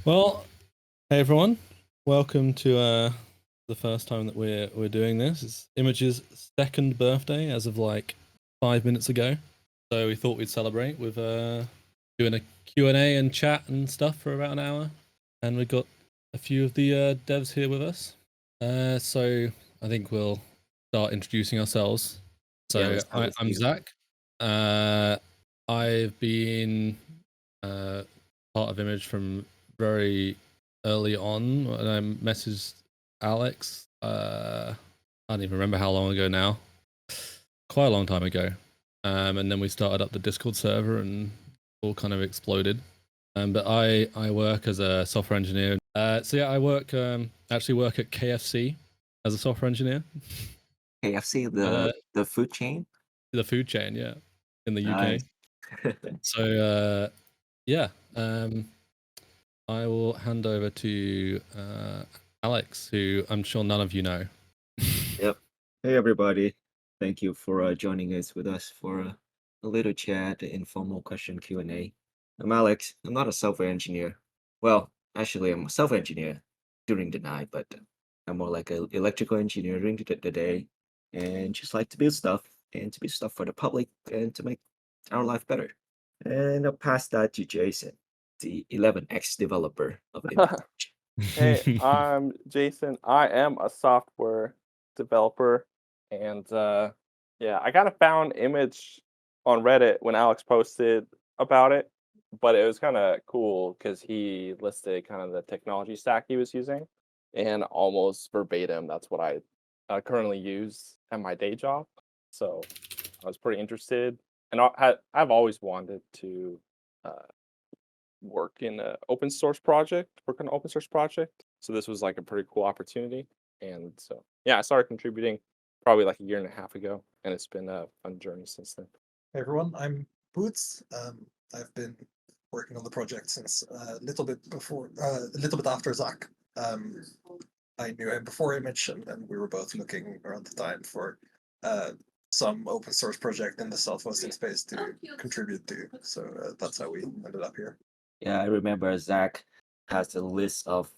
Well, hey everyone, welcome to the first time that we're doing this. It's Immich's second birthday as of like 5 minutes ago, so we thought we'd celebrate with doing a Q&A and chat and stuff for about an hour, and we've got a few of the devs here with us. So I think we'll start introducing ourselves. Yeah, So let's start with I'm you. Zach. I've been part of Immich from very early on when I messaged Alex. I don't even remember how long ago now. Quite a long time ago. And then we started up the Discord server and all kind of exploded. But I work as a software engineer. So yeah, I work actually work at KFC as a software engineer. KFC, Uh, the food chain. the food chain, yeah, in the UK. Nice. So yeah, I will hand over to Alex, who I'm sure none of you know. Yep. Hey everybody. Thank you for joining us with us for a little chat, informal question Q&A. I'm Alex. I'm not a software engineer. Well, actually, I'm a software engineer during the night, but I'm more like an electrical engineer during the day, and just like to build stuff and to build stuff for the public and to make our life better. And I'll pass that to Jason, the 11x developer of Immich. Hey, I'm Jason. I am a software developer, and yeah, I kind of found Image on Reddit when Alex posted about it, but it was kind of cool because he listed kind of the technology stack he was using, and almost verbatim, that's what I currently use at my day job. So I was pretty interested, and I've always wanted to uh, work in an open source project, work on an open source project. So this was like a pretty cool opportunity. And so yeah, I started contributing probably like a year and a half ago, and it's been a fun journey since then. Hey everyone, I'm Boots. I've been working on the project since a little bit after Zach. I knew him before Image, and we were both looking around the time for some open source project in the self-hosting space to contribute to. So that's how we ended up here. Yeah, I remember Zach has a list of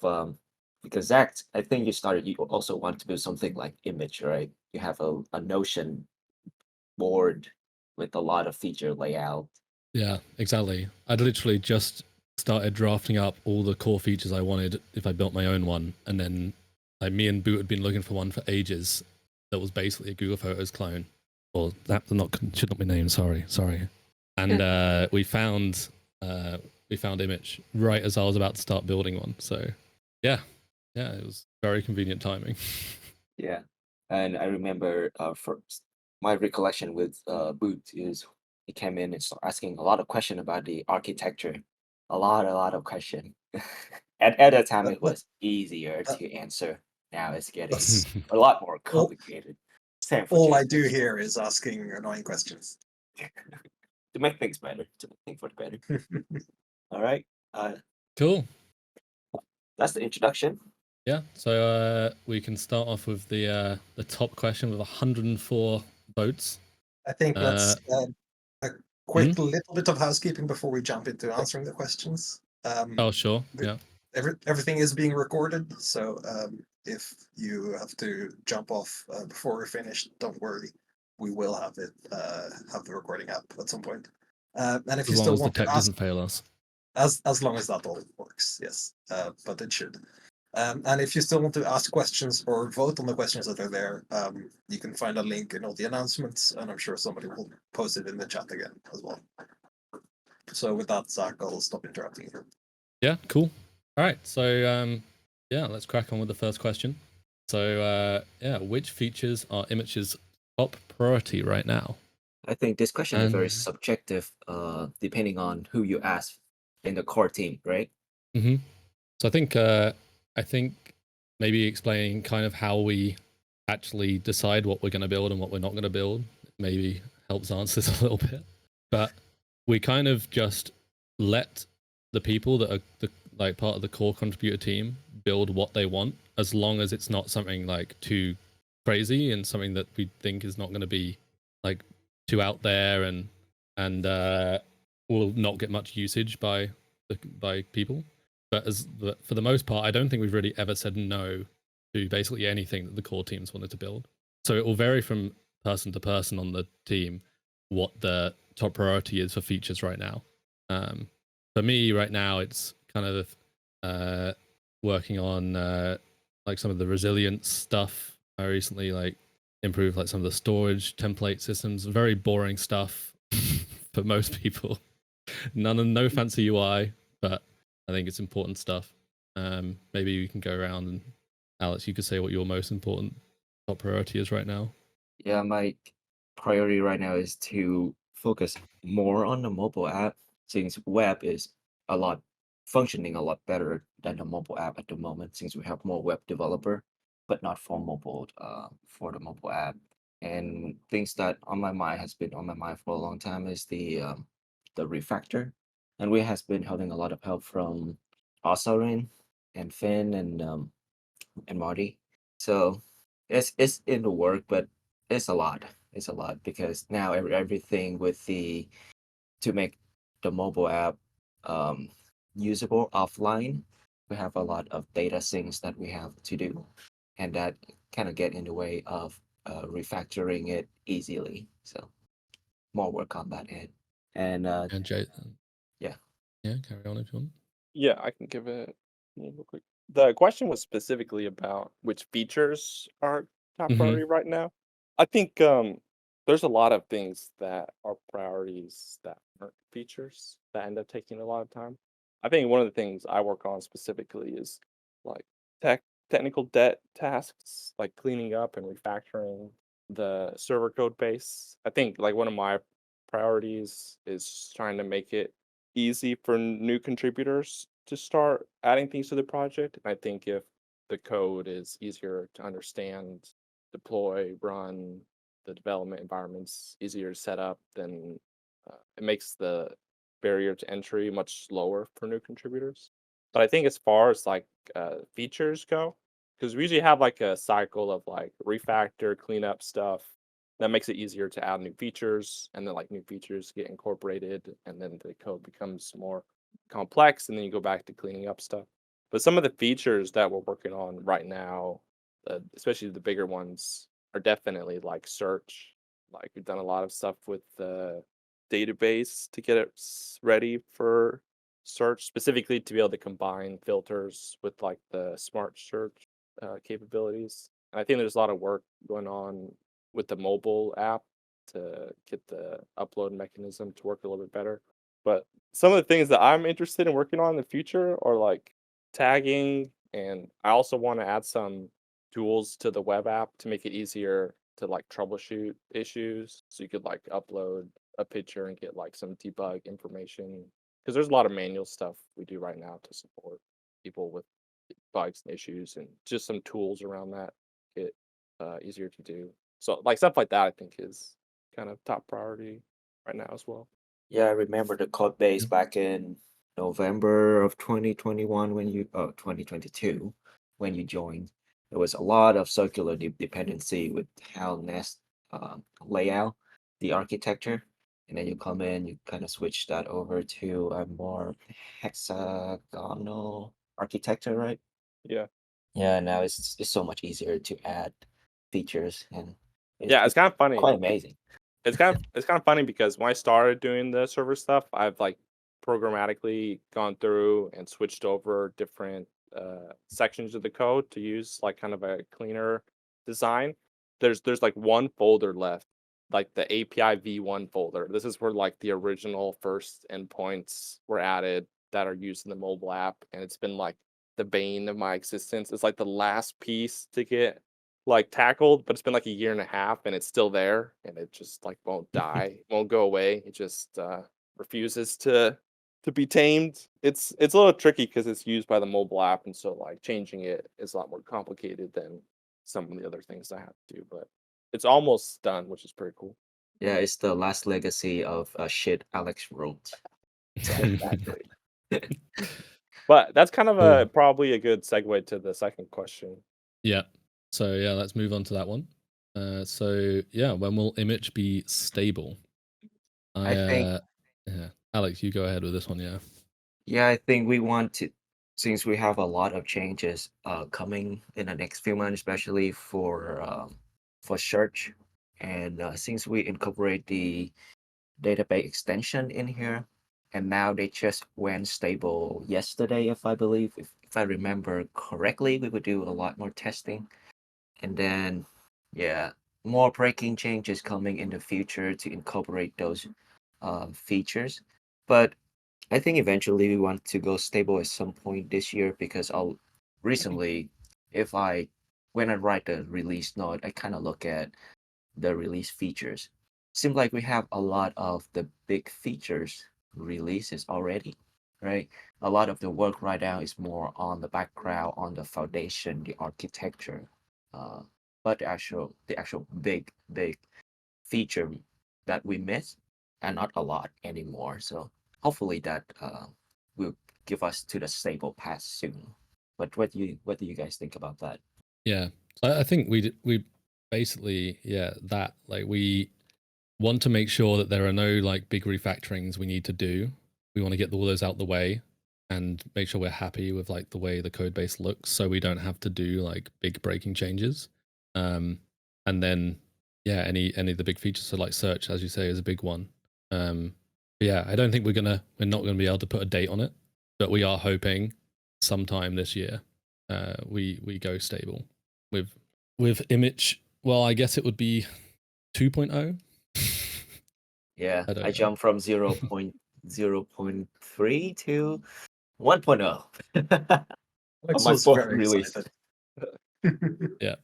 because Zach, I think you also want to do something like Image, right? You have a Notion board with a lot of feature layout. Yeah, exactly. I'd literally just started drafting up all the core features I wanted if I built my own one, and then like me and Boot had been looking for one for ages that was basically a Google Photos clone. Well, that should not be named. Sorry. And we found Immich right as I was about to start building one. So yeah, it was very convenient timing. Yeah, and I remember for my recollection with Boot is he came in and started asking a lot of question about the architecture, a lot of question. At that time, it was easier that- to answer. Now it's getting That's a lot more all, complicated. Same for all I Jason. do here is asking annoying questions. To make things better, to make things for the better. All right, Cool. that's the introduction. Yeah, so we can start off with the top question with 104 votes. I think let's a quick little bit of housekeeping before we jump into answering the questions. Oh, sure. Yeah. Everything is being recorded, so if you have to jump off before we're finished, don't worry. We will have the recording up at some point. And if you still want to tech ask, doesn't fail us. as long as that all works, yes. But it should. And if you still want to ask questions or vote on the questions that are there, you can find a link in all the announcements, and I'm sure somebody will post it in the chat again as well. So with that, Zach, I'll stop interrupting you. Yeah, cool. All right, so yeah, let's crack on with the first question. So yeah, which features are Immich's top priority right now? I think this question is very subjective, depending on who you ask in the core team, right? Mm-hmm. So I think maybe explaining kind of how we actually decide what we're going to build and what we're not going to build maybe helps answer this a little bit. But we kind of just let the people that are like part of the core contributor team build what they want, as long as it's not something like too crazy and something that we think is not going to be like too out there and will not get much usage by people. but for the most part, I don't think we've really ever said no to basically anything that the core teams wanted to build. So it will vary from person to person on the team what the top priority is for features right now. For me right now, it's kind of working on like some of the resilience stuff. I recently like improved like some of the storage template systems. Very boring stuff for most people. No fancy UI, but I think it's important stuff. Maybe we can go around and Alex, you could say what your most important top priority is right now. Yeah, my priority right now is to focus more on the mobile app since web is a lot functioning a lot better than the mobile app at the moment since we have more web developer, but not for mobile for the mobile app. And things that on my mind has been on my mind for a long time is the refactor. And we has been having a lot of help from Osarin and Finn and Marty. So it's in the work, but it's a lot. It's a lot because now everything with the to make the mobile app um, usable offline, we have a lot of data things that we have to do, and that kind of get in the way of refactoring it easily. So more work on that end. And And Jay, yeah, carry on if you want. Yeah, I can give it real quick. The question was specifically about which features are top Mhm. priority right now. I think there's a lot of things that are priorities that aren't features that end up taking a lot of time. I think one of the things I work on specifically is like technical debt tasks, like cleaning up and refactoring the server code base. I think like one of my priorities is trying to make it easy for new contributors to start adding things to the project. And I think if the code is easier to understand, deploy, run, the development environment's easier to set up, then it makes the barrier to entry much lower for new contributors. But I think as far as like features go, because we usually have like a cycle of like refactor, cleanup stuff, that makes it easier to add new features, and then like new features get incorporated, and then the code becomes more complex, and then you go back to cleaning up stuff. But some of the features that we're working on right now, especially the bigger ones, are definitely like search. Like we've done a lot of stuff with the database to get it ready for search, specifically to be able to combine filters with like the smart search capabilities. And I think there's a lot of work going on with the mobile app to get the upload mechanism to work a little bit better. But some of the things that I'm interested in working on in the future are like tagging, and I also want to add some tools to the web app to make it easier to like troubleshoot issues. So you could like upload a picture and get like some debug information because there's a lot of manual stuff we do right now to support people with bugs and issues, and just some tools around that get easier to do. So like stuff like that, I think is kind of top priority right now as well. yeah, I remember the code base back in November of 2021 when you 2022 when you joined. There was a lot of circular dependency with how Nest layout the architecture, and then you come in, you kind of switch that over to a more hexagonal architecture, right? Yeah. Yeah, now it's so much easier to add features, and Yeah, it's it's kind of funny. quite amazing. It's kind of funny because when I started doing the server stuff, I've like programmatically gone through and switched over different sections of the code to use like kind of a cleaner design. There's like one folder left, like the API v1 folder. This is where like the original first endpoints were added that are used in the mobile app, and it's been like the bane of my existence. It's like the last piece to get like tackled, but it's been like a year and a half and it's still there, and it just like won't die, won't go away. It just refuses to be tamed. It's a little tricky because it's used by the mobile app, and so like changing it is a lot more complicated than some of the other things I have to do, but it's almost done, which is pretty cool. Yeah, it's the last legacy of shit Alex wrote. Exactly. But that's kind of a probably a good segue to the second question. Yeah. So yeah, let's move on to that one. So yeah, when will Immich be stable? I think yeah, Alex, you go ahead with this one. Yeah. yeah, I think we want to since we have a lot of changes coming in the next few months, especially for search, and since we incorporate the database extension in here, and now they just went stable yesterday, if I believe, if I remember correctly, we would do a lot more testing, and then yeah, more breaking changes coming in the future to incorporate those features. But I think eventually we want to go stable at some point this year because I'll recently, if I when I write the release note, I kind of look at the release features. Seems like we have a lot of the big features releases already, right? A lot of the work right now is more on the background, on the foundation, the architecture. Uh, but the actual big feature that we miss and not a lot anymore. So hopefully that will give us to the stable path soon. But what do you guys think about that? Yeah, I think we basically that like we want to make sure that there are no like big refactorings we need to do. We want to get all those out the way and make sure we're happy with like the way the code base looks, so we don't have to do like big breaking changes. And then any of the big features, so like search, as you say, is a big one. Yeah, I don't think we're not gonna be able to put a date on it, but we are hoping sometime this year we go stable with Immich. Well, I guess it would be 2.0. Yeah, I don't I know. jumped from 0.3 to 1.0 Alex on my was fourth very release. excited. Yeah,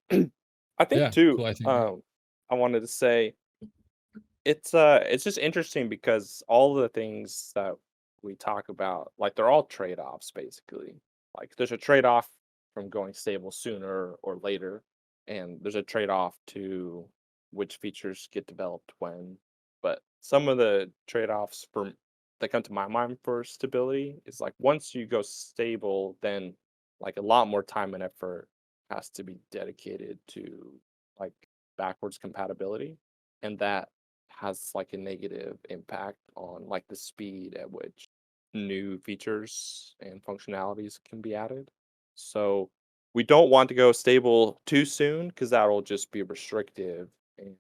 I think yeah, too. cool. I think I wanted to say it's just interesting because all the things that we talk about, like they're all trade-offs basically. Like there's a trade-off from going stable sooner or later, and there's a trade-off to which features get developed when. But some of the trade-offs for that come to my mind for stability is like once you go stable, then like a lot more time and effort has to be dedicated to like backwards compatibility, and that has like a negative impact on like the speed at which new features and functionalities can be added. So we don't want to go stable too soon because that'll just be restrictive in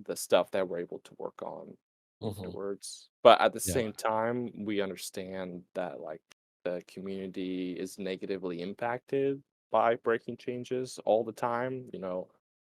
the stuff that we're able to work on afterwards. But at the yeah, same time, we understand that like the community is negatively impacted by breaking changes all the time,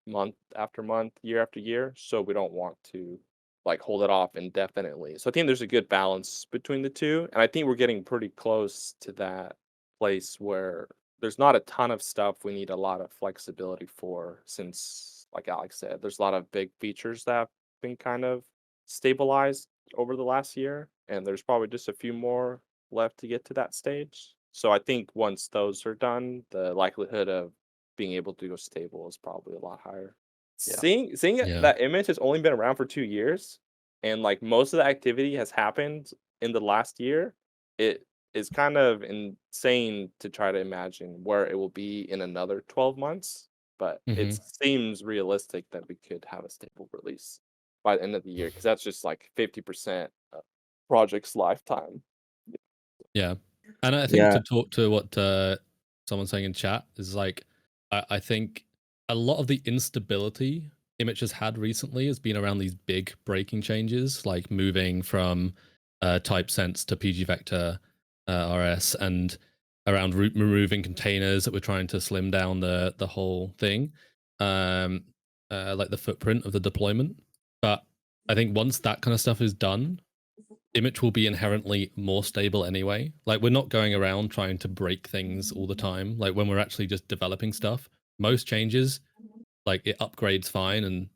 month after month, year after year. So we don't want to like hold it off indefinitely. So I think there's a good balance between the two. And I think we're getting pretty close to that place where there's not a ton of stuff we need a lot of flexibility for, since like Alex said, there's a lot of big features that have been kind of stabilized over the last year, and there's probably just a few more left to get to that stage. So I think once those are done, the likelihood of being able to go stable is probably a lot higher. Yeah. Seeing Yeah. that Immich has only been around for 2 years, and like most of the activity has happened in the last year, it is kind of insane to try to imagine where it will be in another 12 months. But it Mhm. seems realistic that we could have a stable release by the end of the year, because that's just like 50% of project's lifetime. Yeah, and I think Yeah. to talk to what someone's saying in chat is like, I think a lot of the instability Immich has had recently has been around these big breaking changes, like moving from type sense to PG vector RS, and around removing containers that we're trying to slim down the whole thing, like the footprint of the deployment. But I think once that kind of stuff is done, Immich will be inherently more stable anyway. Like we're not going around trying to break things all the time. Like when we're actually just developing stuff, most changes, like it upgrades fine, and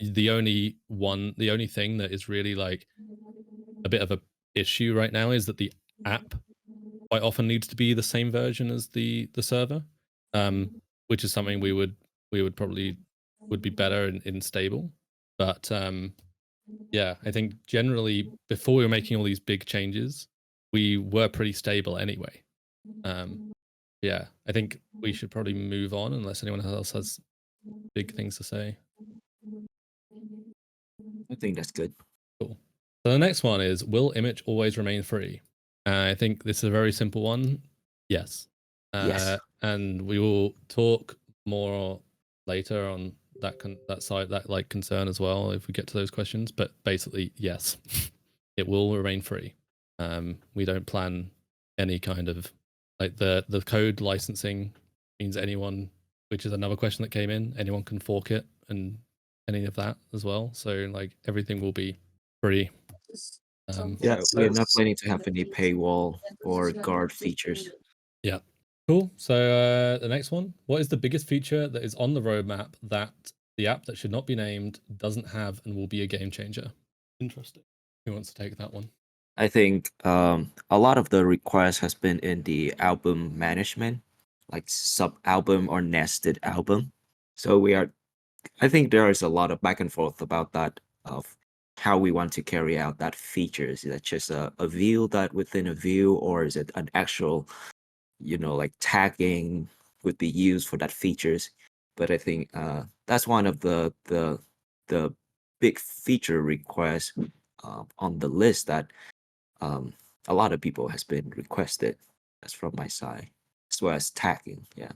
the only thing that is really like a bit of a issue right now is that the app quite often needs to be the same version as the server, which is something we would probably would be better in stable. But yeah, I think generally before we were making all these big changes, we were pretty stable anyway. Yeah, I think we should probably move on unless anyone else has big things to say. I think that's good. Cool. So the next one is, will Immich always remain free? I think this is a very simple one. Yes. Yes. And we will talk more later on that side, that like concern as well, if we get to those questions. But basically, yes, it will remain free. We don't plan any kind of like the code licensing means anyone, which is another question that came in, anyone can fork it and any of that as well. So like everything will be free. Yeah, So we're not planning to have any paywall or guard features. Yeah. Cool. So the next one, what is the biggest feature that is on the roadmap that the app that should not be named doesn't have and will be a game changer? Interesting. Who wants to take that one? I think a lot of the request has been in the album management, like sub album or nested album. So I think there is a lot of back and forth about that of how we want to carry out that feature. Is that just a view that within a view, or is it an actual, like tagging would be used for that features? But I think that's one of the big feature requests on the list that um, a lot of people has been requested. That's from my side, as well as tagging. Yeah.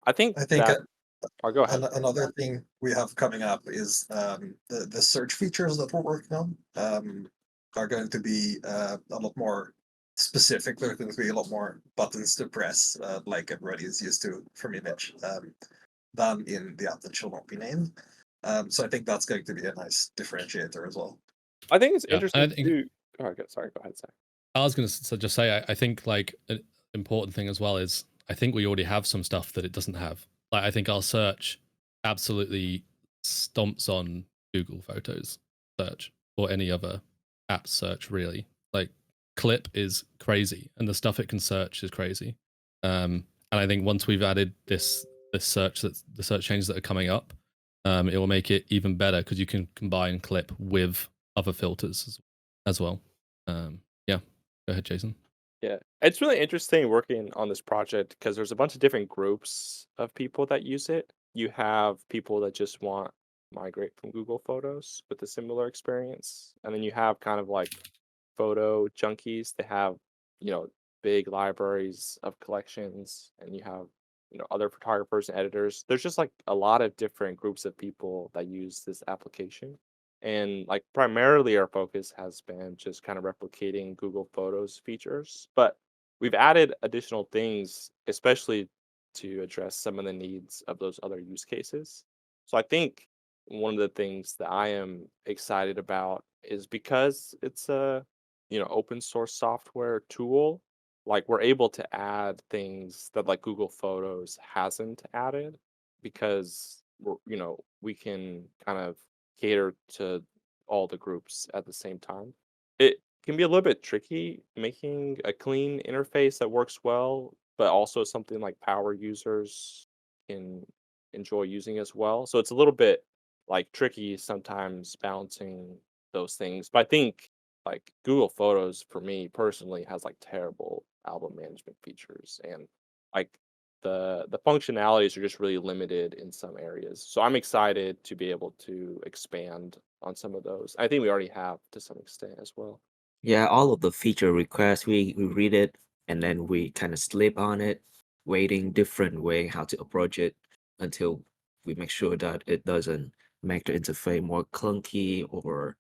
I think I think that. Oh, go ahead. another thing we have coming up is the search features that we're working on are going to be a lot more specific. There's going to be a lot more buttons to press, like everybody is used to from Immich, than in the app that shall not be named. So I think that's going to be a nice differentiator as well. I think it's Yeah, interesting I think too. Oh, sorry, go ahead, Zach. I was going to just say, I think like an important thing as well is I think we already have some stuff that it doesn't have. Like I think our search absolutely stomps on Google Photos search or any other app search really. Like Clip is crazy and the stuff it can search is crazy. And I think once we've added this search, that's the search changes that are coming up, it will make it even better because you can combine Clip with other filters as well. Yeah. Go ahead, Jason. Yeah, it's really interesting working on this project because there's a bunch of different groups of people that use it. You have people that just want to migrate from Google Photos with a similar experience, and then you have kind of like photo junkies. They have, you know, big libraries of collections, and you have, other photographers and editors. There's just like a lot of different groups of people that use this application. And like primarily our focus has been just kind of replicating Google Photos features, but we've added additional things, especially to address some of the needs of those other use cases. So I think one of the things that I am excited about is because it's a, open source software tool, like we're able to add things that like Google Photos hasn't added because we can kind of cater to all the groups at the same time. It can be a little bit tricky making a clean interface that works well, but also something like power users can enjoy using as well. So it's a little bit like tricky sometimes balancing those things. But I think like Google Photos for me personally has like terrible album management features, and like the functionalities are just really limited in some areas. So I'm excited to be able to expand on some of those. I think we already have to some extent as well. Yeah, all of the feature requests, we read it and then we kind of sleep on it, waiting different way how to approach it until we make sure that it doesn't make the interface more clunky or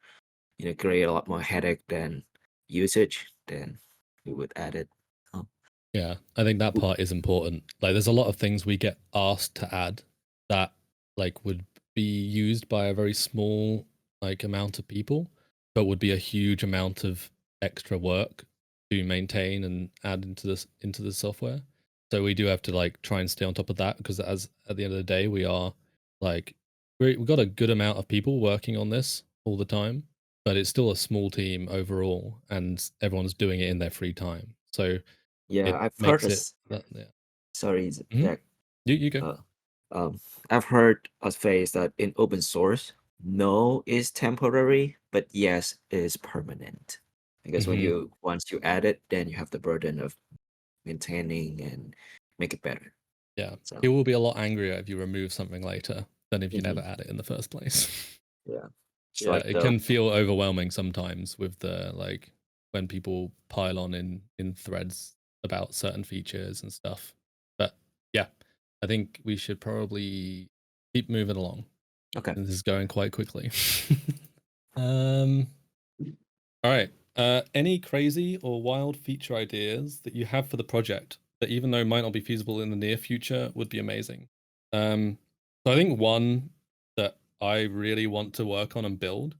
create a lot more headache than usage. Then we would add it. Oh, Yeah, I think that part is important. Like, there's a lot of things we get asked to add that like would be used by a very small like amount of people, but would be a huge amount of extra work to maintain and add into the software. So we do have to like try and stay on top of that because as at the end of the day, we are like we've got a good amount of people working on this all the time, but it's still a small team overall, and everyone's doing it in their free time. So yeah, it I've heard makes it us. yeah. Sorry, Mhm. Jack. You go. Uh, I've heard us phrase that in open source, no is temporary, but yes is permanent. Because when Mhm. once you add it, then you have the burden of maintaining and make it better. Yeah, So he will be a lot angrier if you remove something later than if you never mhm, add it in the first place. yeah, it's Yeah, like it can feel overwhelming sometimes with the like when people pile on in threads about certain features and stuff. But yeah, I think we should probably keep moving along. Okay. This is going quite quickly. All right. Any crazy or wild feature ideas that you have for the project that, even though might not be feasible in the near future, would be amazing? So I think one that I really want to work on and build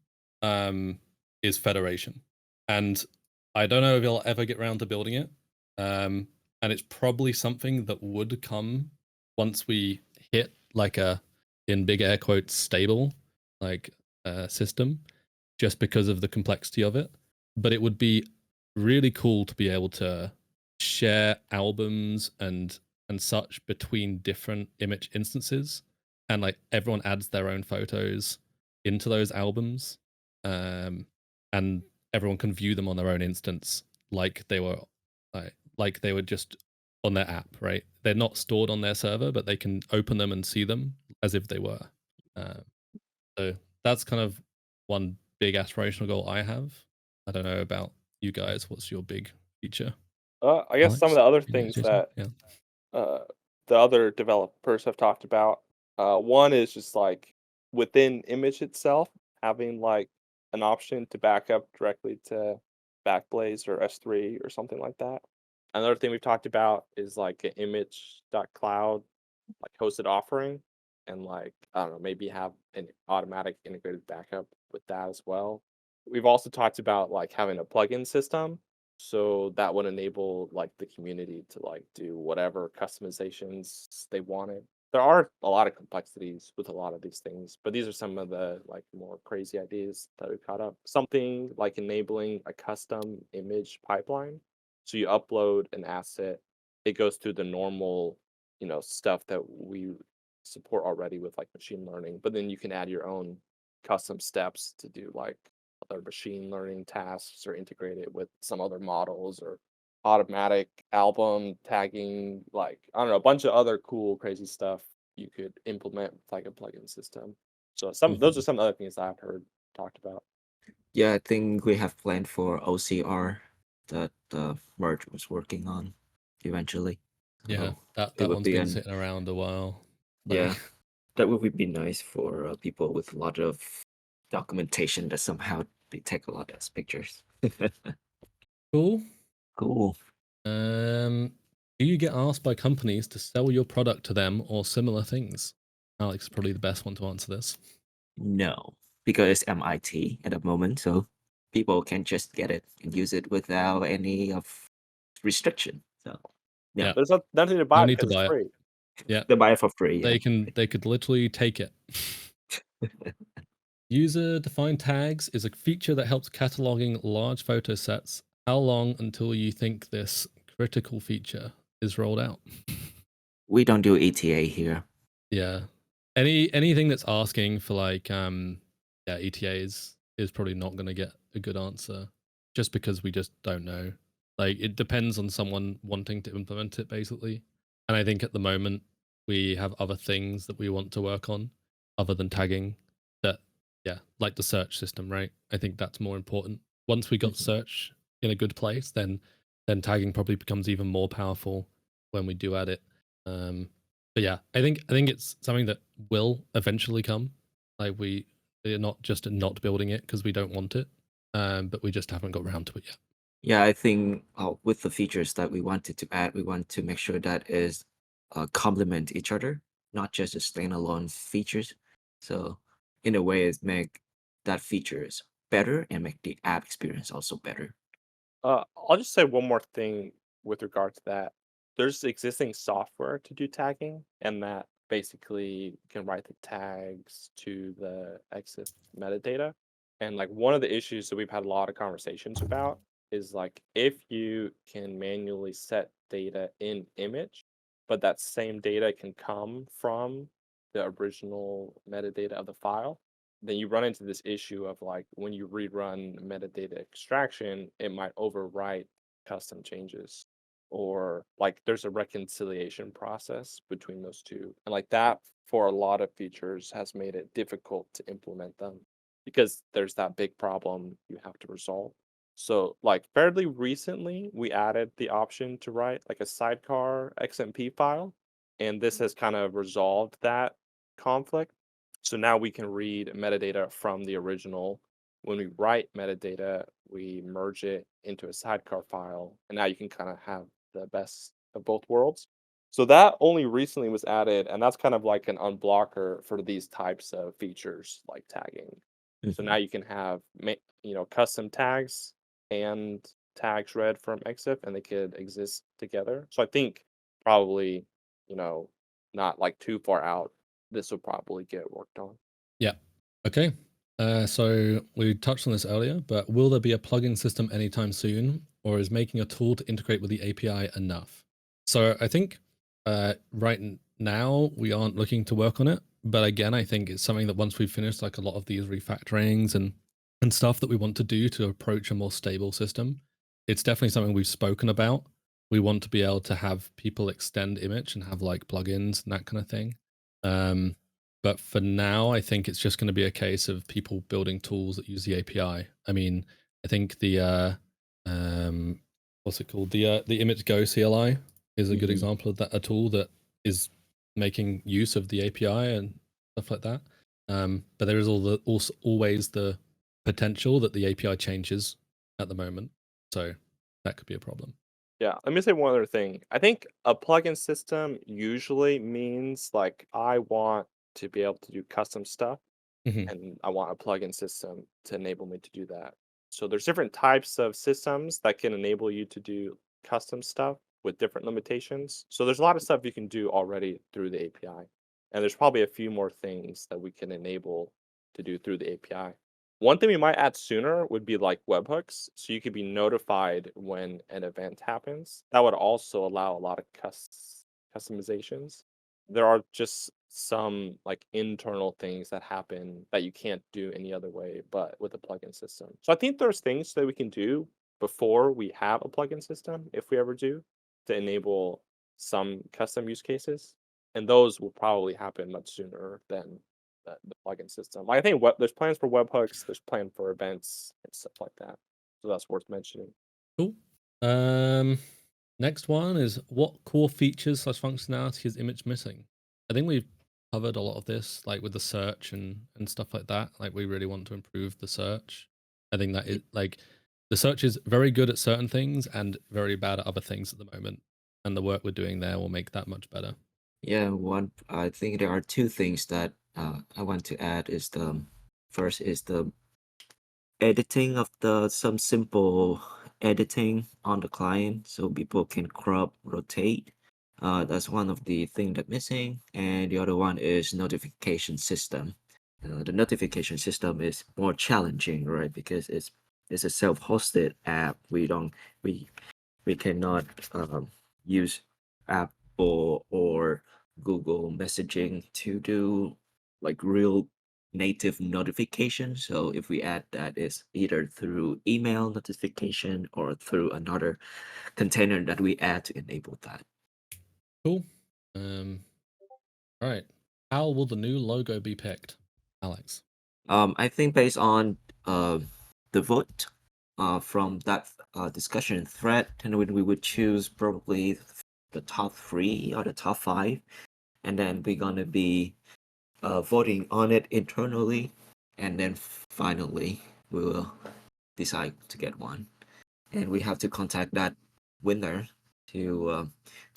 is Federation. And I don't know if I'll ever get around to building it. And it's probably something that would come once we hit like a, in big air quotes, stable like system, just because of the complexity of it. But it would be really cool to be able to share albums and such between different Immich instances, and like everyone adds their own photos into those albums, and everyone can view them on their own instance like they were like they were just on their app, right? They're not stored on their server, but they can open them and see them as if they were. So that's kind of one big aspirational goal I have. I don't know about you guys. What's your big feature? I guess some of Alex? the other Yeah, things Jason? that Yeah. the other developers have talked about. One is just like within Immich itself, having like an option to back up directly to Backblaze or S3 or something like that. Another thing we've talked about is like an image.cloud like hosted offering, and like I don't know, maybe have an automatic integrated backup with that as well. We've also talked about like having a plugin system, so that would enable like the community to like do whatever customizations they wanted. There are a lot of complexities with a lot of these things, but these are some of the like more crazy ideas that we caught up. Something like enabling a custom image pipeline. So you upload an asset, it goes through the normal, stuff that we support already with like machine learning, but then you can add your own custom steps to do like other machine learning tasks or integrate it with some other models or automatic album tagging, like I don't know, a bunch of other cool crazy stuff you could implement with like a plugin system. So those are some other things I've heard talked about. Yeah, I think we have planned for OCR that Merge was working on eventually. Yeah, So that it would one's be been an sitting around a while. yeah, that would be nice for people with a lot of documentation that somehow they take a lot of pictures. Cool. Cool. Do you get asked by companies to sell your product to them or similar things? Alex is probably the best one to answer this. No, because it's MIT at the moment, so people can just get it and use it without any of restriction. So Yeah. There's nothing to No buy need to because it's buy it. free. Yeah, they buy it for free. Yeah. they could literally take it. User-defined tags is a feature that helps cataloging large photo sets. How long until you think this critical feature is rolled out? We don't do ETA here. Yeah. Anything that's asking for like ETAs is probably not going to get a good answer, just because we just don't know. Like it depends on someone wanting to implement it basically. And I think at the moment we have other things that we want to work on other than tagging, that like the search system, right? I think that's more important. Once we got search in a good place, then tagging probably becomes even more powerful when we do add it. But yeah, I think it's something that will eventually come. Like we're not just not building it because we don't want it, but we just haven't got around to it yet. Yeah, I think with the features that we wanted to add, we want to make sure that is complement each other, not just a standalone features. So in a way, it's make that features better and make the app experience also better. I'll just say one more thing with regard to that. There's existing software to do tagging, and that basically can write the tags to the EXIF metadata. And like one of the issues that we've had a lot of conversations about is like if you can manually set data in Immich, but that same data can come from the original metadata of the file, then you run into this issue of like when you rerun metadata extraction, it might overwrite custom changes, or like there's a reconciliation process between those two. And like that for a lot of features has made it difficult to implement them because there's that big problem you have to resolve. So, like fairly recently, we added the option to write like a sidecar XMP file, and this has kind of resolved that conflict. So now we can read metadata from the original. When we write metadata, we merge it into a sidecar file, and now you can kind of have the best of both worlds. So that only recently was added, and that's kind of like an unblocker for these types of features like tagging. So now you can have custom tags and tags read from EXIF, and they could exist together. So I think probably, you know, not like too far out, this will probably get worked on. Yeah. Okay. So we touched on this earlier, but will there be a plugin system anytime soon, or is making a tool to integrate with the API enough? So I think now we aren't looking to work on it, but again, I think it's something that once we've finished like a lot of these refactorings and stuff that we want to do to approach a more stable system, it's definitely something we've spoken about. We want to be able to have people extend Immich and have like plugins and that kind of thing. But for now, I think it's just going to be a case of people building tools that use the API. I mean, I think the what's it called? The Immich Go CLI is a good example of that, a tool that is making use of the API and stuff like that. But there is also always the potential that the API changes at the moment, so that could be a problem. Yeah, let me say one other thing. I think a plugin system usually means like I want to be able to do custom stuff, and I want a plugin system to enable me to do that. So there's different types of systems that can enable you to do custom stuff with different limitations. So there's a lot of stuff you can do already through the API. And there's probably a few more things that we can enable to do through the API. One thing we might add sooner would be like webhooks, so you could be notified when an event happens. That would also allow a lot of customizations. There are just some like internal things that happen that you can't do any other way but with a plugin system. So I think there's things that we can do before we have a plugin system, if we ever do, to enable some custom use cases. And those will probably happen much sooner than the plugin system. Like, I think there's plans for webhooks, there's plan for events and stuff like that. So that's worth mentioning. Cool. Next one is what core features / functionality is Immich missing? I think we've covered a lot of this, like with the search and stuff like that. Like we really want to improve the search. I think that is like the search is very good at certain things and very bad at other things at the moment. And the work we're doing there will make that much better. Yeah, I think there are two things that I want to add is the first is the editing of some simple editing on the client so people can crop, rotate. That's one of the thing that missing, and the other one is notification system. The notification system is more challenging, right? Because it's a self-hosted app. We cannot use Apple or Google messaging to do like real native notification. So if we add that, it's either through email notification or through another container that we add to enable that. Cool. All right. How will the new logo be picked, Alex? I think based on the vote from that discussion thread, and we would choose probably the top 3 or the top 5, and then we're gonna be voting on it internally, and then finally we will decide to get one, and we have to contact that winner to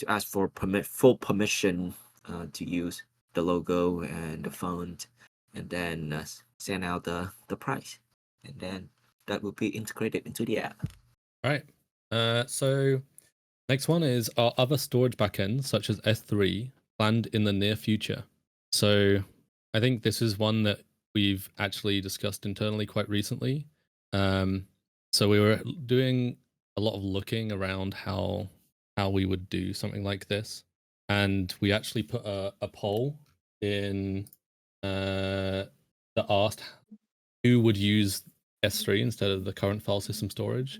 ask for full permission to use the logo and the font, and then send out the price, and then that will be integrated into the app. All right. So next one is our other storage backends, such as S3, planned in the near future. So I think this is one that we've actually discussed internally quite recently. So we were doing a lot of looking around how we would do something like this, and we actually put a poll in that asked who would use S3 instead of the current file system storage.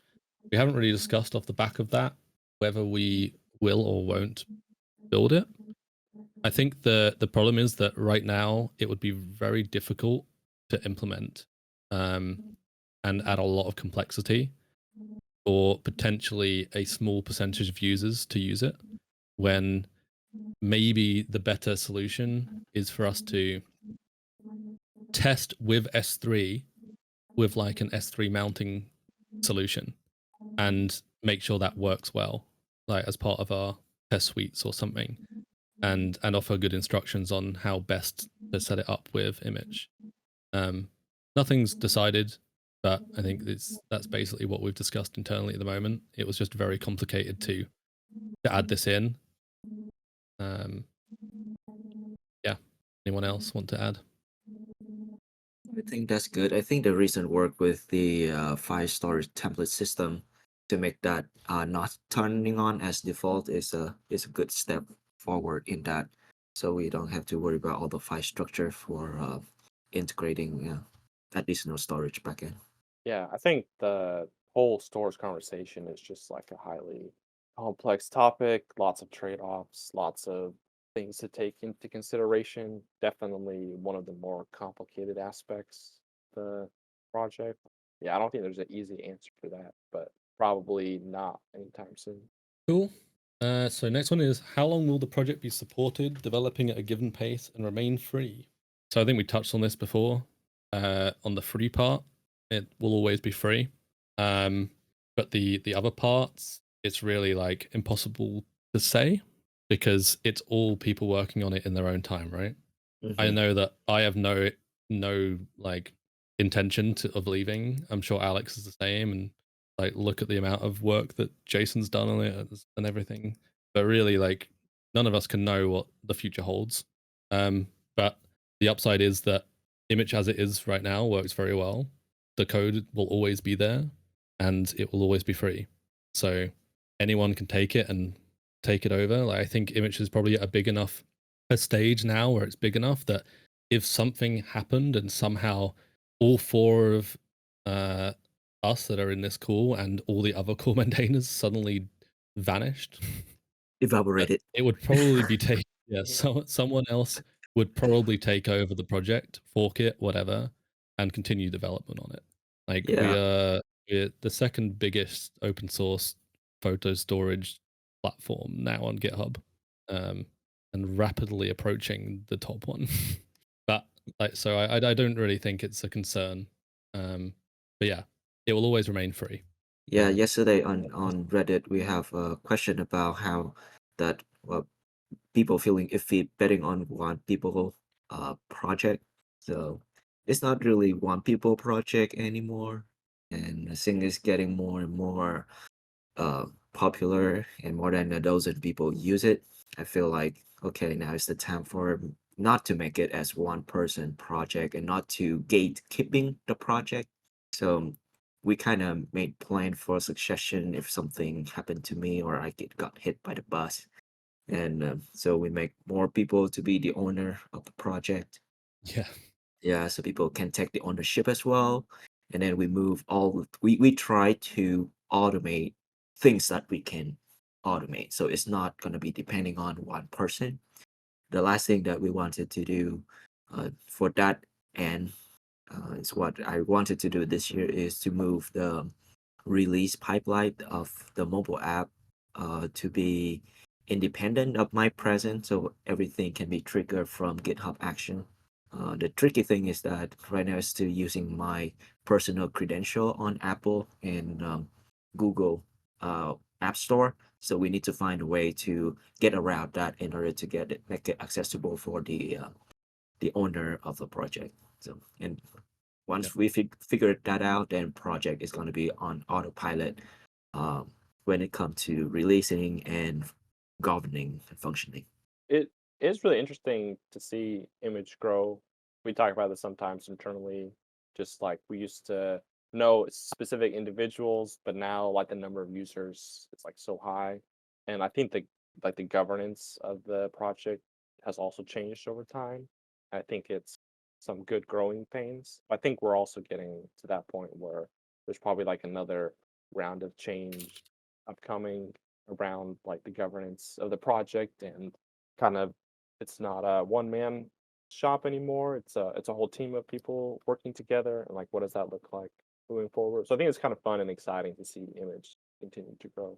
We haven't really discussed off the back of that whether we will or won't build it. I think the problem is that right now it would be very difficult to implement and add a lot of complexity. for potentially a small percentage of users to use it, when maybe the better solution is for us to test with S3 with like an S3 mounting solution and make sure that works well, like as part of our test suites or something, and offer good instructions on how best to set it up with Immich. Nothing's decided, but I think that's basically what we've discussed internally at the moment. It was just very complicated to add this in. Yeah. Anyone else want to add? I think that's good. I think the recent work with the file storage template system to make that not turning on as default is a good step forward in that. So we don't have to worry about all the file structure for integrating additional storage backend. Yeah, I think the whole storage conversation is just like a highly complex topic, lots of trade-offs, lots of things to take into consideration. Definitely one of the more complicated aspects of the project. Yeah, I don't think there's an easy answer for that, but probably not anytime soon. Cool. So next one is, how long will the project be supported, developing at a given pace, and remain free? So I think we touched on this before. On the free part, it will always be free. But the other parts, it's really like impossible to say because it's all people working on it in their own time, right? I Mhm. know that I have no like intention of leaving. I'm sure Alex is the same, and like look at the amount of work that Jason's done on it and everything. But really, like none of us can know what the future holds. But the upside is that Immich as it is right now works very well. The code will always be there, and it will always be free. So anyone can take it and take it over. Like I think Immich is probably a big enough a stage now where it's big enough that if something happened and somehow all four of us that are in this call and all the other core maintainers suddenly vanished, Evaporated. it would probably be taken. Yeah, so someone else would probably take over the project, fork it, whatever, and continue development on it. Like Yeah. we're the second biggest open source photo storage platform now on GitHub, and rapidly approaching the top one. But like, so I don't really think it's a concern. But yeah, it will always remain free. Yeah, yesterday on Reddit we have a question about how that people feeling iffy betting on one people project. So it's not really one people project anymore, and the thing is getting more and more popular, and more than a dozen people use it. I feel like okay, now is the time for not to make it as one person project and not to gatekeeping the project. So we kind of made plan for succession if something happened to me or I got hit by the bus, and so we make more people to be the owner of the project. Yeah. Yeah, so people can take the ownership as well, and then we move all we try to automate things that we can automate, so it's not going to be depending on one person. The last thing that we wanted to do for that, and is what I wanted to do this year, is to move the release pipeline of the mobile app to be independent of my presence, so everything can be triggered from GitHub Action. The tricky thing is that right now I'm still using my personal credential on Apple and Google App Store. So we need to find a way to get around that in order to make it accessible for the owner of the project. So and once we figure that out, then project is going to be on autopilot when it comes to releasing and governing and functioning. It is really interesting to see Image grow. We talk about this sometimes internally, just like we used to know specific individuals, but now like the number of users is like so high. And I think the governance of the project has also changed over time. I think it's some good growing pains. I think we're also getting to that point where there's probably like another round of change upcoming around like the governance of the project, and kind of it's not a one man shop anymore. It's a whole team of people working together. And like, what does that look like? moving forward. So I think it's kind of fun and exciting to see Image continue to grow.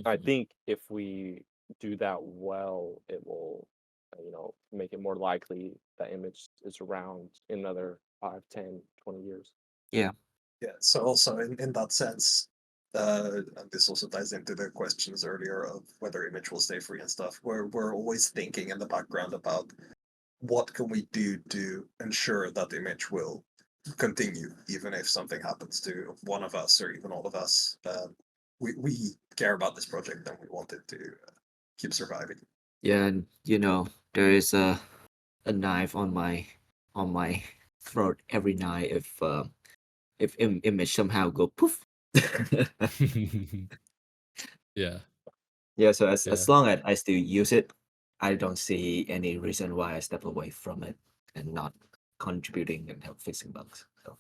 I think if we do that well, it will, make it more likely that Image is around in another 5, 10, 20 years. Yeah. Yeah. So also in that sense, and this also ties into the questions earlier of whether Image will stay free and stuff. We're always thinking in the background about what can we do to ensure that Image will continue, even if something happens to one of us or even all of us. We care about this project and we want it to keep surviving. Yeah, and there is a knife on my throat every night if image somehow go poof. Yeah. Yeah, so as Yeah. long as I still use it, I don't see any reason why I step away from it and not contributing and help fixing bugs. So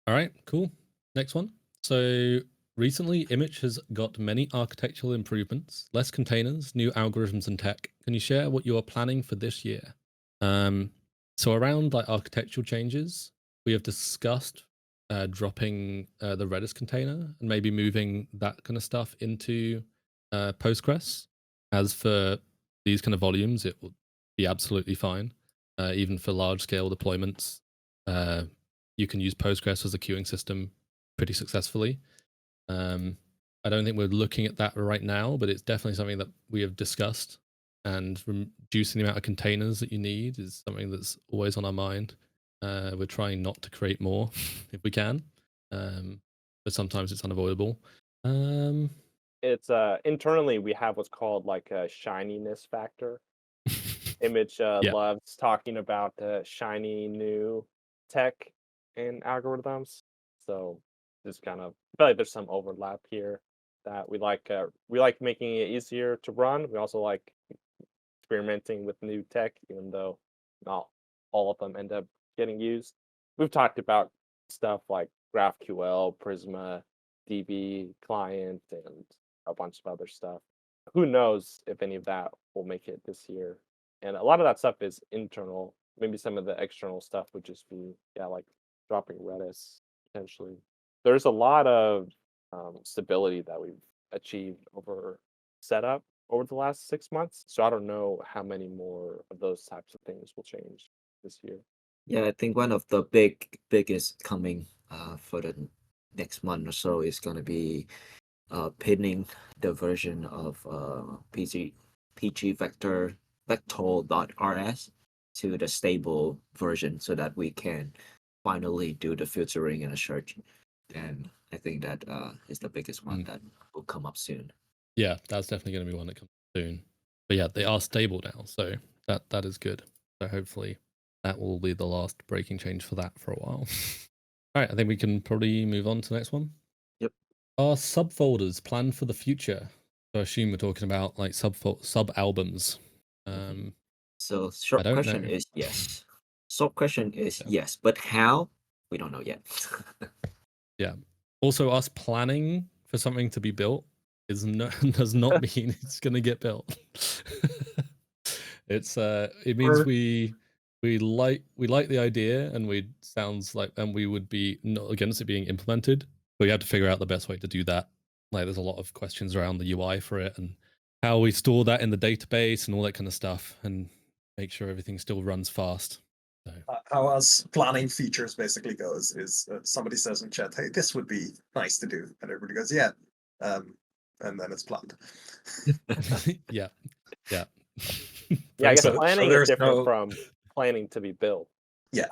All right, cool. Next one. So recently, Immich has got many architectural improvements, less containers, new algorithms and tech. Can you share what you are planning for this year? So around like architectural changes, we have discussed dropping the Redis container and maybe moving that kind of stuff into Postgres. As for these kind of volumes, it will be absolutely fine, even for large scale deployments. You can use Postgres as a queuing system pretty successfully. I don't think we're looking at that right now, but it's definitely something that we have discussed. And reducing the amount of containers that you need is something that's always on our mind. We're trying not to create more if we can, but sometimes it's unavoidable. It's internally we have what's called like a shininess factor. Image Yeah. loves talking about shiny new tech and algorithms. So just kind of I feel like there's some overlap here that we like making it easier to run. We also like experimenting with new tech, even though not all of them end up getting used. We've talked about stuff like GraphQL, Prisma, DB client, and a bunch of other stuff. Who knows if any of that will make it this year? And a lot of that stuff is internal. Maybe some of the external stuff would just be, like dropping Redis potentially. There's a lot of stability that we've achieved over setup over the last 6 months. So I don't know how many more of those types of things will change this year. yeah, I think one of the biggest coming for the next month or so is gonna be pinning the version of PG vector.rs to the stable version so that we can finally do the filtering and the search. And I think that is the biggest one that will come up soon. Yeah, that's definitely going to be one that comes soon. But yeah, they are stable now, so that is good. So hopefully that will be the last breaking change for that for a while. All right, I think we can probably move on to the next one. Yep. Are subfolders planned for the future? So I assume we're talking about like sub albums. So short don't question know. is yes. Short question is Yeah. yes, but how? We don't know yet. Yeah. Also, us planning for something to be built is does not mean it's going to get built. It means we like the idea and we would be not against it being implemented, but we have to figure out the best way to do that. Like there's a lot of questions around the UI for it and how we store that in the database and all that kind of stuff and make sure everything still runs fast. So. How us planning features basically goes is somebody says in chat, "Hey, this would be nice to do," and everybody goes, "Yeah," and then it's planned. Yeah. Yeah, I guess planning is different from planning to be built. Yeah.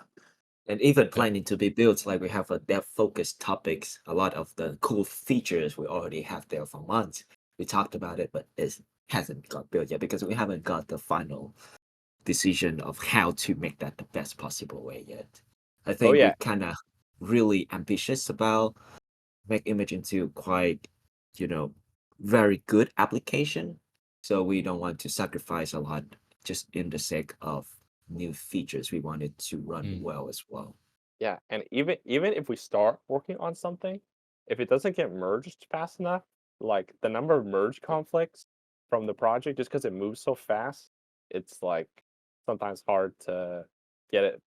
And even planning to be built, like we have a dev focused topics, a lot of the cool features we already have there for months. We talked about it, but it hasn't got built yet because we haven't got the final decision of how to make that the best possible way yet. I think we're kind of really ambitious about make Immich into quite, very good application. So we don't want to sacrifice a lot just in the sake of new features. We want it to run well as well. Yeah, and even if we start working on something, if it doesn't get merged fast enough, like the number of merge conflicts from the project, just because it moves so fast, it's like sometimes hard to get it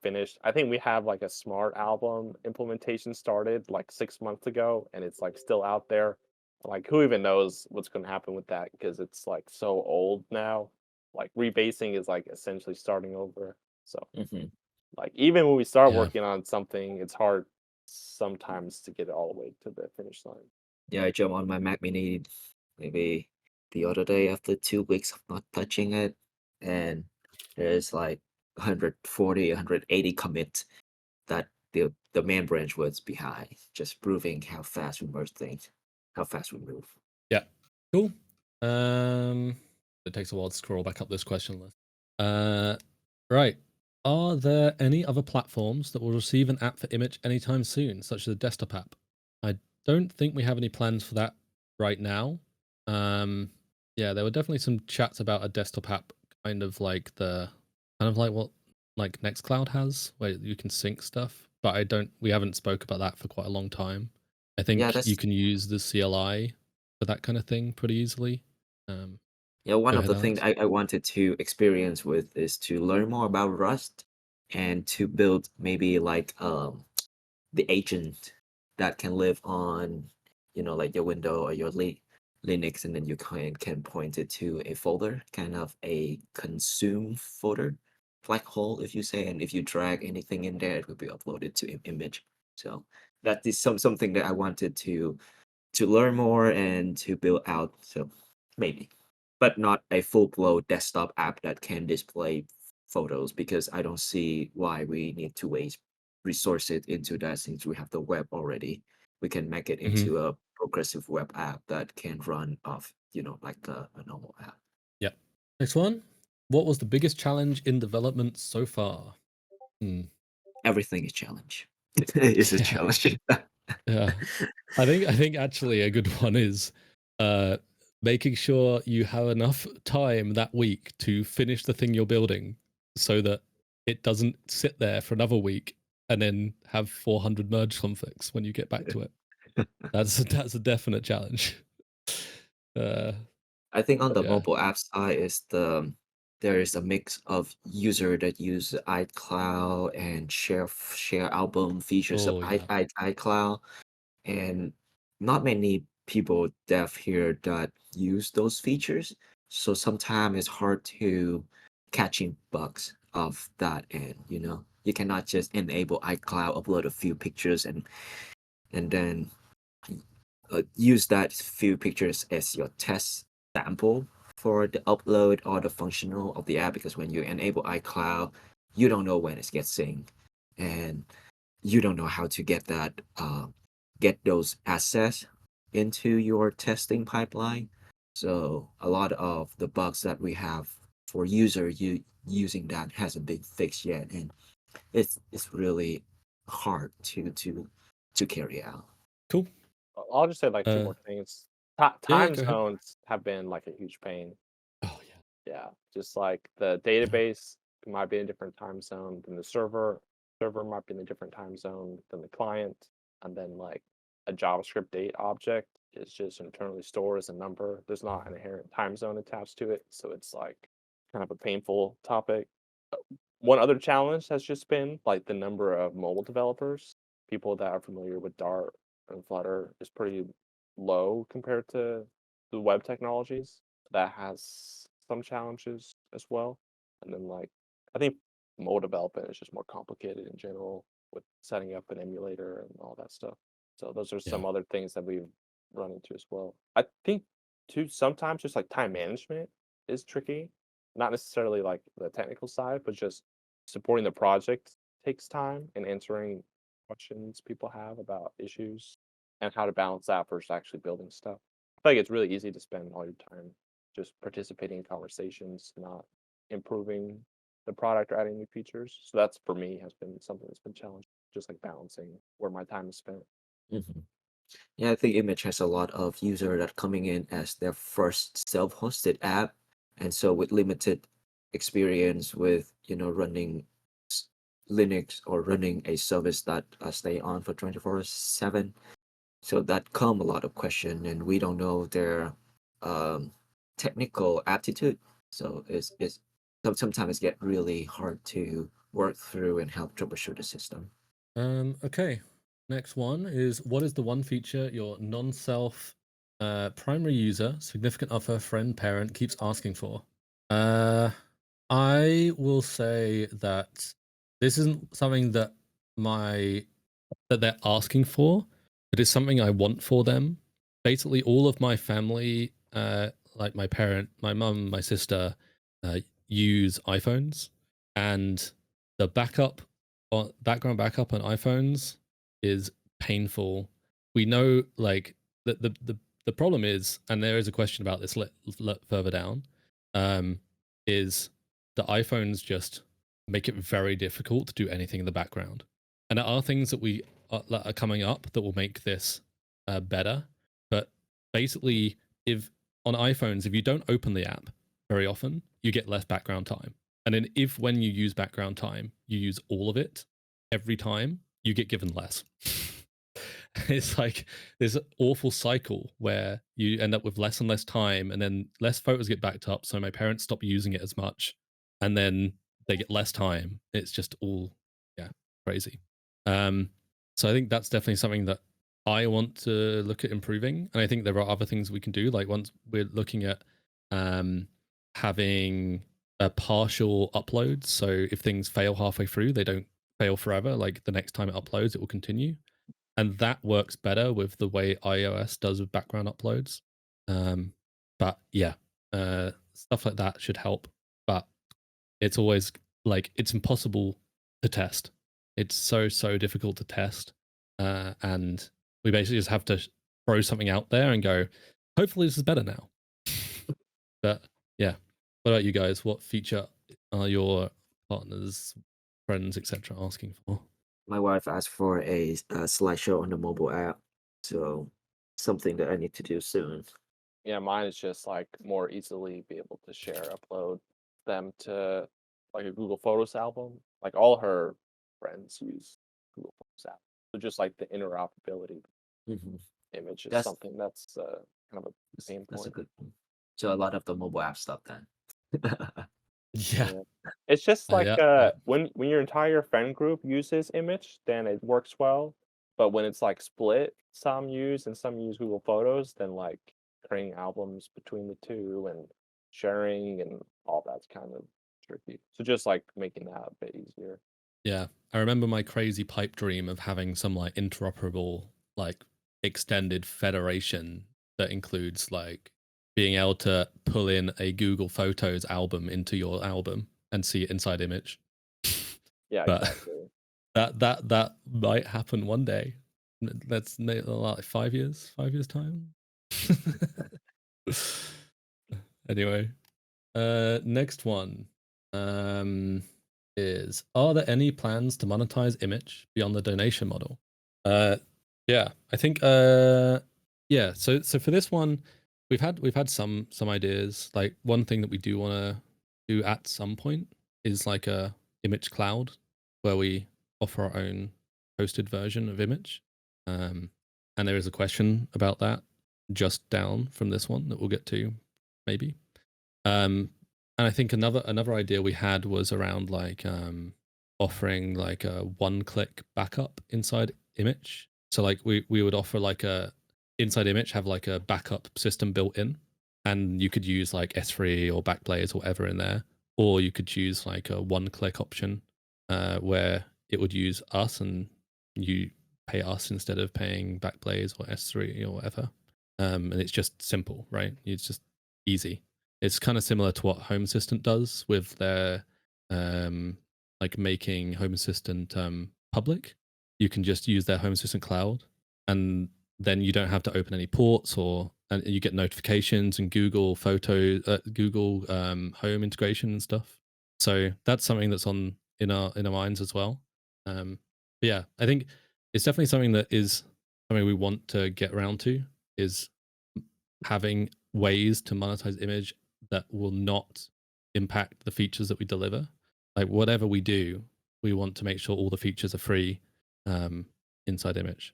finished. I think we have like a smart album implementation started like 6 months ago, and it's like still out there. Like, who even knows what's going to happen with that because it's like so old now. Like, rebasing is like essentially starting over. So, Hmm. like, even when we start Yeah. working on something, it's hard sometimes to get it all the way to the finish line. Yeah, I jumped on my Mac Mini maybe the other day after 2 weeks of not touching it, and there's like 140, 180 commits that the main branch was behind, just proving how fast we merge things, how fast we move. Yeah. Cool. It takes a while to scroll back up this question list. Right. Are there any other platforms that will receive an app for Immich anytime soon, such as a desktop app? I don't think we have any plans for that right now. Yeah, there were definitely some chats about a desktop app, kind of like what like Nextcloud has, where you can sync stuff. But we haven't spoke about that for quite a long time. I Yeah, think you that's can use the CLI for that kind of thing pretty easily. one Go of ahead, the things Alex. I wanted to experience with is to learn more about Rust and to build maybe like the agent that can live on, like your window or your Linux, and then you can point it to a folder, kind of a consume folder, black hole, if you say, and if you drag anything in there, it will be uploaded to Immich. So that is something that I wanted to learn more and to build out. So maybe, but not a full-blown desktop app that can display photos, because I don't see why we need to waste resources into that since we have the web already. We can make it Hmm. into a progressive web app that can run off, like a normal app. Yeah. Next one. What was the biggest challenge in development so far? Everything is challenge. It's a Yeah. challenge. Yeah. I think actually a good one is uh making sure you have enough time that week to finish the thing you're building so that it doesn't sit there for another week and then have 400 merge conflicts when you get back to it. That's a definite challenge. Uh I think on but the yeah. mobile app side there is a mix of user that use iCloud and share album features of Oh yeah. iCloud, and not many people dev here that use those features. So sometimes it's hard to catching bugs of that, and you cannot just enable iCloud, upload a few pictures, and then use that few pictures as your test sample for the upload or the functional of the app, because when you enable iCloud, you don't know when it gets synced, and you don't know how to get those assets into your testing pipeline. So a lot of the bugs that we have for using that hasn't been fixed yet, and it's really hard to carry out. Cool. I'll just say like two Uh more things. yeah, Time go ahead. zones have been like a huge pain. Oh yeah. Yeah, just like the Yeah. database might be in a different time zone than the server. Server might be in a different time zone than the client, and then like a JavaScript date object is just internally stored as a number. There's not an inherent time zone attached to it, so it's like kind of a painful topic. One other challenge has just been like the number of mobile developers. People that are familiar with Dart and Flutter is pretty low compared to the web technologies. That has some challenges as well. And then like I think mobile development is just more complicated in general with setting up an emulator and all that stuff. So those are Yeah. some other things that we've run into as well. I think too sometimes just like time management is tricky. Not necessarily like the technical side, but just supporting the project takes time and answering questions people have about issues and how to balance that versus actually building stuff. I feel like it's really easy to spend all your time just participating in conversations, not improving the product or adding new features. So that's for me has been something that's been challenging, just like balancing where my time is spent. Mhm. Yeah, I think Immich has a lot of user that coming in as their first self-hosted app, and so with limited experience with running s- Linux or running a service that stay on for 24/7. So that come a lot of question, and we don't know their um, technical aptitude. So it's sometimes get really hard to work through and help troubleshoot the system. Okay. Next one is, what is the one feature your non-self primary user, significant other, friend, parent keeps asking for? I will say that this isn't something that they're asking for, but it's something I want for them. Basically, all of my family, like my parent, my mum, my sister, use iPhones, and the background backup on iPhones is painful. We know, like, the problem is, and there is a question about this further down, is the iPhones just make it very difficult to do anything in the background. And there are things that are coming up that will make this better. But basically, if on iPhones, if you don't open the app very often, you get less background time. And then if when you use background time, you use all of it every time, you get given less. It's like this awful cycle where you end up with less and less time, and then less photos get backed up. So my parents stop using it as much, and then they get less time. It's just all, yeah, crazy. So I think that's definitely something that I want to look at improving. And I think there are other things we can do. Like once we're looking at having a partial upload. So if things fail halfway through, they don't fail forever. Like the next time it uploads, it will continue. And that works better with the way iOS does with background uploads. But yeah, stuff like that should help. But it's always like, it's impossible to test. It's so difficult to test. And we basically just have to throw something out there and go, hopefully this is better now. But yeah, what about you guys? What feature are your partners, friends, etc. asking for? My wife asked for a slideshow on the mobile app, so something that I need to do soon. Yeah, mine is just like more easily be able to share, upload them to like a Google Photos album. Like all her friends use Google Photos app. So just like the interoperability image is That's- something that's kind of a pain That's a point. good one. So a lot of the mobile app stuff then. Yeah. It's just like yeah. when your entire friend group uses Immich, then it works well. But when it's like split, some use and some use Google Photos, then like creating albums between the two and sharing and all that's kind of tricky. So just like making that a bit easier. Yeah, I remember my crazy pipe dream of having some like interoperable, like extended federation that includes like being able to pull in a Google Photos album into your album and see it inside Immich. Yeah, But exactly. that might happen one day. That's like 5 years time. Anyway, next one is, are there any plans to monetize Immich beyond the donation model? Yeah, I think yeah, so for this one, we've had some ideas. Like one thing that we do want to do at some point is like a Immich cloud where we offer our own hosted version of Immich. And there is a question about that just down from this one that we'll get to maybe. And I think another idea we had was around like offering like a one-click backup inside Immich. So like we would offer like a inside Immich have like a backup system built in, and you could use like S3 or Backblaze or whatever in there, or you could choose like a one-click option where it would use us and you pay us instead of paying Backblaze or S3 or whatever. And it's just simple, right? It's just easy. It's kind of similar to what Home Assistant does with their like making Home Assistant public. You can just use their Home Assistant cloud, and then you don't have to open any ports, and you get notifications and Google Google Home integration and stuff. So that's something that's in our minds as well. But yeah, I think it's definitely something that is something we want to get around to, is having ways to monetize Immich that will not impact the features that we deliver. Like whatever we do, we want to make sure all the features are free inside Immich.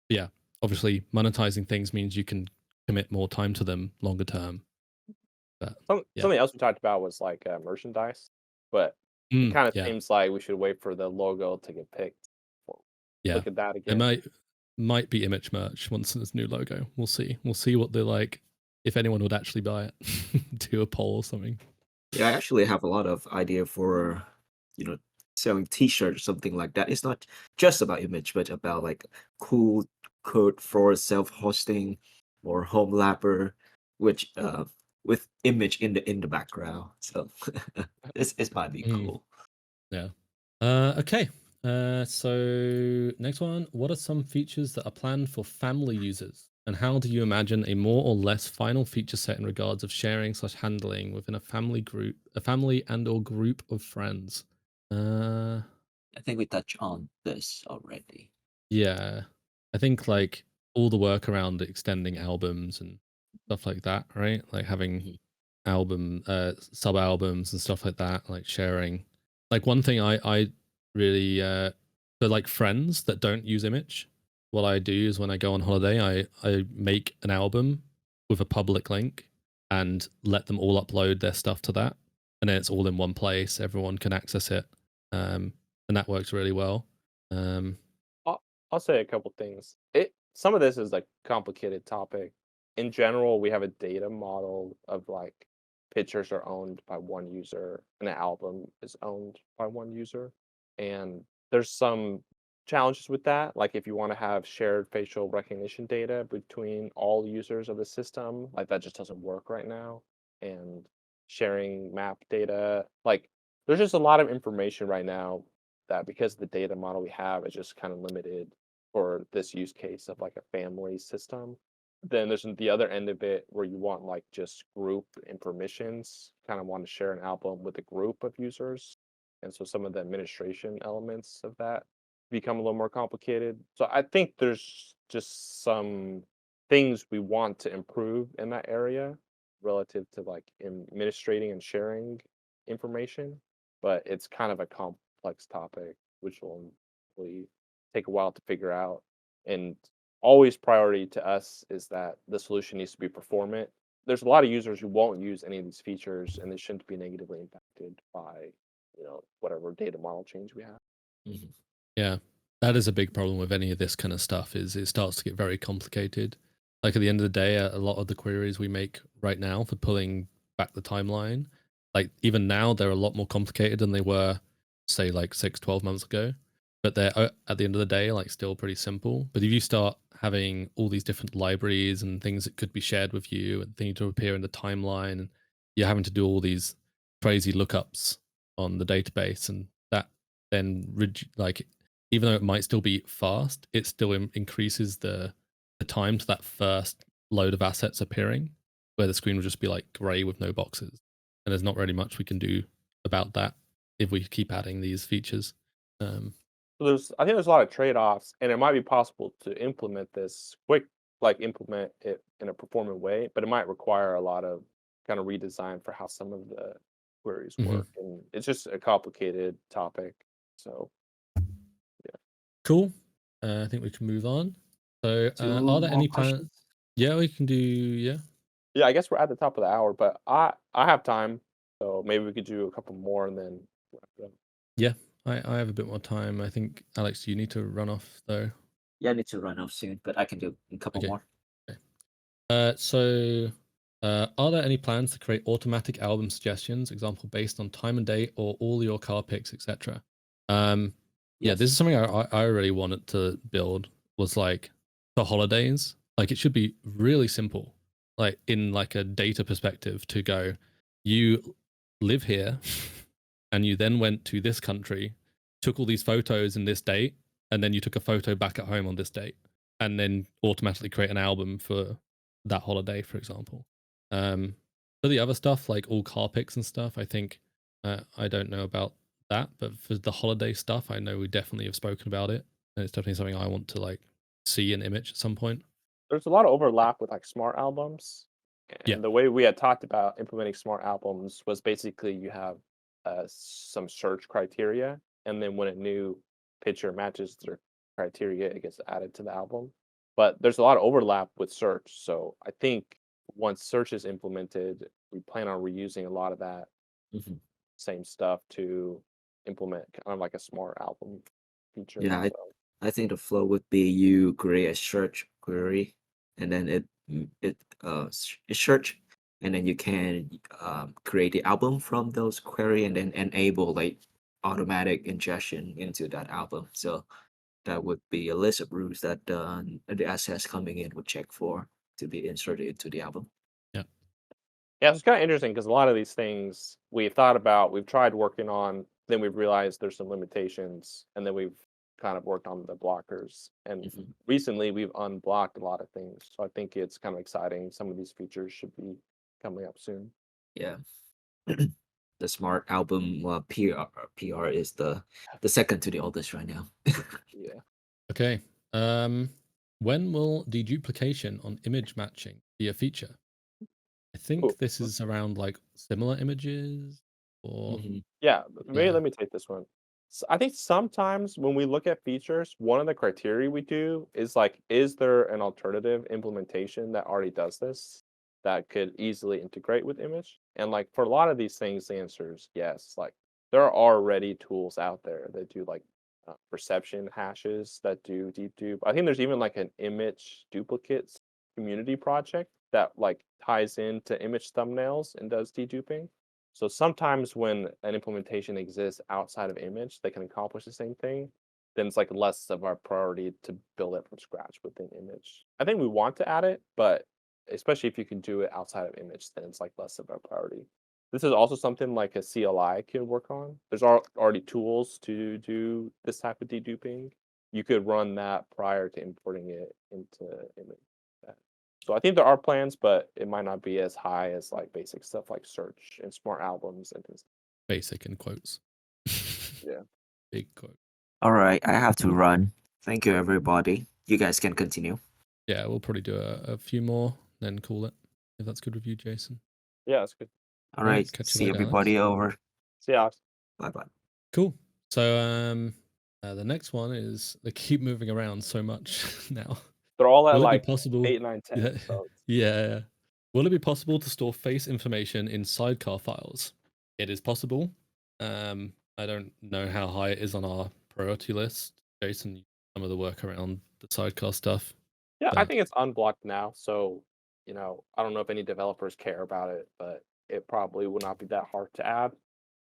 Yeah, obviously monetizing things means you can commit more time to them longer term. But yeah. Something else we talked about was like merchandise, but It kind of Yeah, seems like we should wait for the logo to get picked. yeah. Look at that It again. might be Immich merch once there's new logo. We'll see. We'll see what they're like. If anyone would actually buy it, do a poll or something. Yeah, I actually have a lot of idea for, you know, selling T-shirts, something like that. It's not just about image, but about like cool code for self-hosting or home lapper, which with image in the background. So it's might be Mm, cool. yeah. Okay. So next one. What are some features that are planned for family users? And how do you imagine a more or less final feature set in regards of sharing/handling within a family and or group of friends? Uh, I think we touched on this already. yeah. I think like all the work around extending albums and stuff like that, right? Like having Mhm. sub albums and stuff like that, like sharing. Like one thing I really for like friends that don't use Immich, what I do is when I go on holiday, I make an album with a public link and let them all upload their stuff to that, and then it's all in one place. Everyone can access it, and that works really well. Um, I'll, I'll say a couple things. Some of this is like complicated topic. In general, we have a data model of like pictures are owned by one user and an album is owned by one user. And there's some challenges with that. Like if you want to have shared facial recognition data between all users of the system, like that just doesn't work right now. And sharing map data, like there's just a lot of information right now that because the data model we have is just kind of limited for this use case of like a family system. Then there's the other end of it where you want like just group and permissions, kind of want to share an album with a group of users. And so some of the administration elements of that become a little more complicated. So I think there's just some things we want to improve in that area relative to like administrating and sharing information, but it's kind of a complex topic, which will probably take a while to figure out. And always priority to us is that the solution needs to be performant. There's a lot of users who won't use any of these features, and they shouldn't be negatively impacted by, whatever data model change we have. Mhm. Yeah, that is a big problem with any of this kind of stuff. Is it starts to get very complicated. Like at the end of the day, a lot of the queries we make right now for pulling back the timeline, like even now, they're a lot more complicated than they were, say, like 6, 12 months ago. But they're at the end of the day, like still pretty simple. But if you start having all these different libraries and things that could be shared with you and things to appear in the timeline, and you're having to do all these crazy lookups on the database, and that then like even though it might still be fast, it still increases the time to that first load of assets appearing, where the screen will just be like gray with no boxes, and there's not really much we can do about that if we keep adding these features. Um, So I think there's a lot of trade-offs, and it might be possible to implement this like implement it in a performant way, but it might require a lot of kind of redesign for how some of the queries mhm. work, and it's just a complicated topic. So yeah, Cool. I think we can move on. So, Two are there more any plans? questions. Yeah, we can do. Yeah, yeah, I guess we're at the top of the hour, but I have time, so maybe we could do a couple more and then wrap it up. yeah. I have a bit more time. I think Alex, you need to run off though. Yeah, I need to run off soon, but I can do a couple Okay. more. Okay. Are there any plans to create automatic album suggestions, example based on time and date or all your car picks, etc.? Yeah, this is Yes. something I really wanted to build was like for holidays. Like it should be really simple, like in like a data perspective to go, you live here and you then went to this country, took all these photos in this date, and then you took a photo back at home on this date, and then automatically create an album for that holiday, for example. For the other stuff, like all car pics and stuff, I think I don't know about that, but for the holiday stuff, I know we definitely have spoken about it, and it's definitely something I want to like see an image at some point. There's a lot of overlap with like smart albums. Yeah. And the way we had talked about implementing smart albums was basically you have some search criteria, and then when a new picture matches their criteria, it gets added to the album. But there's a lot of overlap with search. So I think once search is implemented, we plan on reusing a lot of that Mhm. same stuff to implement kind of like a smart album feature. Yeah, So I think the flow would be you create a search query, and then it search, and then you can create the album from those query, and then enable like automatic ingestion into that album. So that would be a list of rules that the assets coming in would check for to be inserted into the album. yeah, it's kind of interesting because a lot of these things we've thought about, we've tried working on, then we've realized there's some limitations, and then we've kind of worked on the blockers. And Mhm. recently we've unblocked a lot of things. So I think it's kind of exciting. Some of these features should be coming up soon. Yeah. The smart album PR is the second to the oldest right now. Yeah. Okay. When will deduplication on image matching be a feature? I Ooh, think this is around like similar images or Mhm. yeah, maybe yeah. let me take this one. I think sometimes when we look at features, one of the criteria we do is like, is there an alternative implementation that already does this that could easily integrate with Image? And like for a lot of these things, the answer is yes. Like there are already tools out there that do like perception hashes that do deep dupe. I think there's even like an image duplicates community project that like ties into image thumbnails and does deduping. So sometimes when an implementation exists outside of image that can accomplish the same thing, then it's like less of our priority to build it from scratch within image. I think we want to add it, but especially if you can do it outside of image, then it's like less of our priority. This is also something like a CLI can work on. There's already tools to do this type of deduping. You could run that prior to importing it into image. So I think there are plans, but it might not be as high as like basic stuff like search and smart albums and things. basic in quotes. Yeah. Big quote. All right, I have to run. Thank you, everybody. You guys can continue. Yeah, we'll probably do a few more, then call it. If that's good with you, Jason. Yeah, that's good. All Alright, right, catch you see later, Alex. everybody over. See ya. Bye bye. Cool. So the next one is they keep moving around so much now. They're all at Will it be like possible? 8, 9, 10. Yeah. So Yeah. Will it be possible to store face information in sidecar files? It is possible. I don't know how high it is on our priority list. Jason, some of the work around the sidecar stuff. yeah, I But think it's unblocked now. So, I don't know if any developers care about it, but it probably will not be that hard to add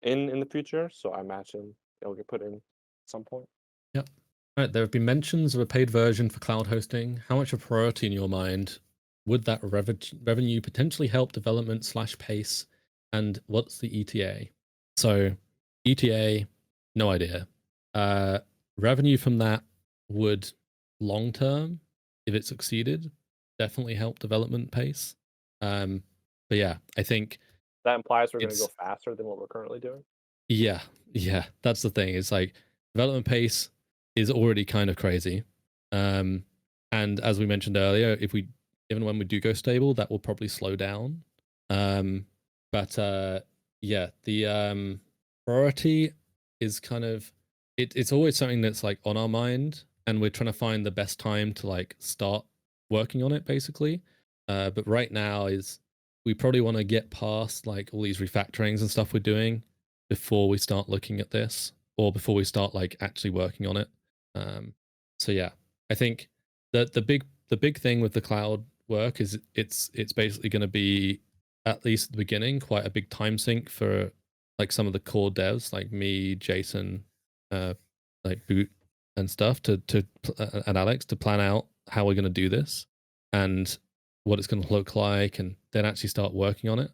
in the future. So I imagine it'll get put in at some point. yep. All right, there have been mentions of a paid version for cloud hosting. How much of a priority in your mind would that revenue potentially help development / pace? And what's the ETA? So ETA, no idea. Revenue from that would long term, if it succeeded, definitely help development pace. But yeah, I think That implies we're going to go it's faster than what we're currently doing. yeah, that's the thing. It's like development pace is already kind of crazy. And as we mentioned earlier, even when we do go stable, that will probably slow down. But yeah, the priority is kind of it's always something that's like on our mind, and we're trying to find the best time to like start working on it, basically. But right now is we probably want to get past like all these refactorings and stuff we're doing before we start looking at this, or before we start like actually working on it. So yeah, I think the big thing with the cloud work is it's basically going to be, at least at the beginning, quite a big time sink for like some of the core devs like me, Jason, like Boot and stuff and Alex to plan out how we're going to do this and what it's going to look like, and then actually start working on it.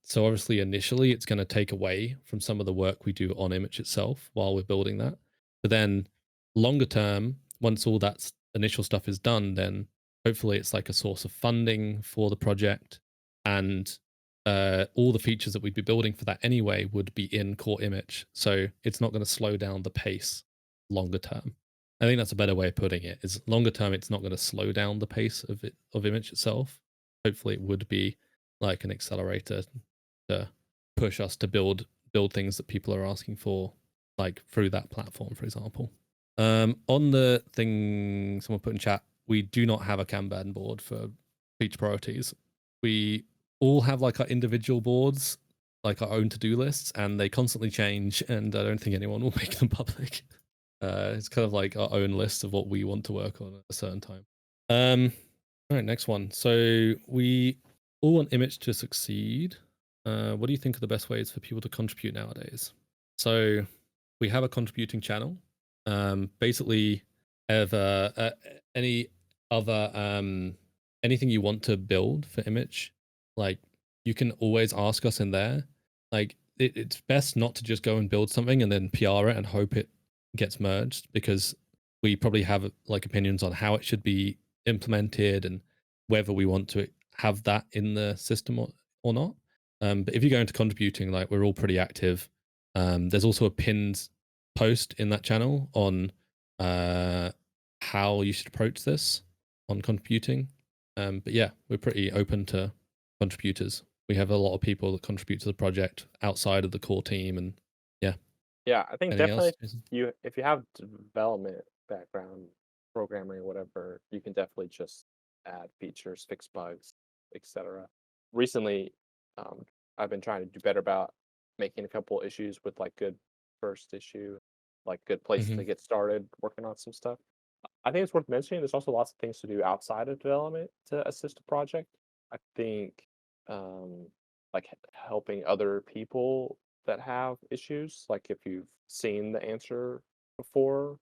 So obviously initially it's going to take away from some of the work we do on Immich itself while we're building that. But then longer term, once all that initial stuff is done, then hopefully it's like a source of funding for the project, and all the features that we'd be building for that anyway would be in core Immich. So it's not going to slow down the pace longer term. I think that's a better way of putting it. Is longer term, it's not going to slow down the pace of Immich itself. Hopefully, it would be like an accelerator to push us to build things that people are asking for, like through that platform, for example. On the thing someone put in chat, we do not have a Kanban board for feature priorities. We all have like our individual boards like our own to-do lists, and they constantly change, and I don't think anyone will make them public. It's kind of like our own list of what we want to work on at a certain time. All right, next one. So we all want Immich to succeed. What do you think are the best ways for people to contribute nowadays? So we have a contributing channel. Basically, any other anything you want to build for Immich, like you can always ask us in there. Like it's best not to just go and build something and then PR it and hope it gets merged, because we probably have like opinions on how it should be implemented and whether we want to have that in the system or not. But if you go into contributing, like we're all pretty active. There's also a pinned post in that channel on how you should approach this on contributing. But yeah, we're pretty open to contributors. We have a lot of people that contribute to the project outside of the core team, and Yeah, I think anything definitely else, Jason? if you have development background, programming or whatever, you can definitely just add features, fix bugs, etc. Recently, um, I've been trying to do better about making a couple issues with like good first issue, like good place to get started working on some stuff. I think it's worth mentioning there's also lots of things to do outside of development to assist a project. I think like helping other people that have issues, like if you've seen the answer before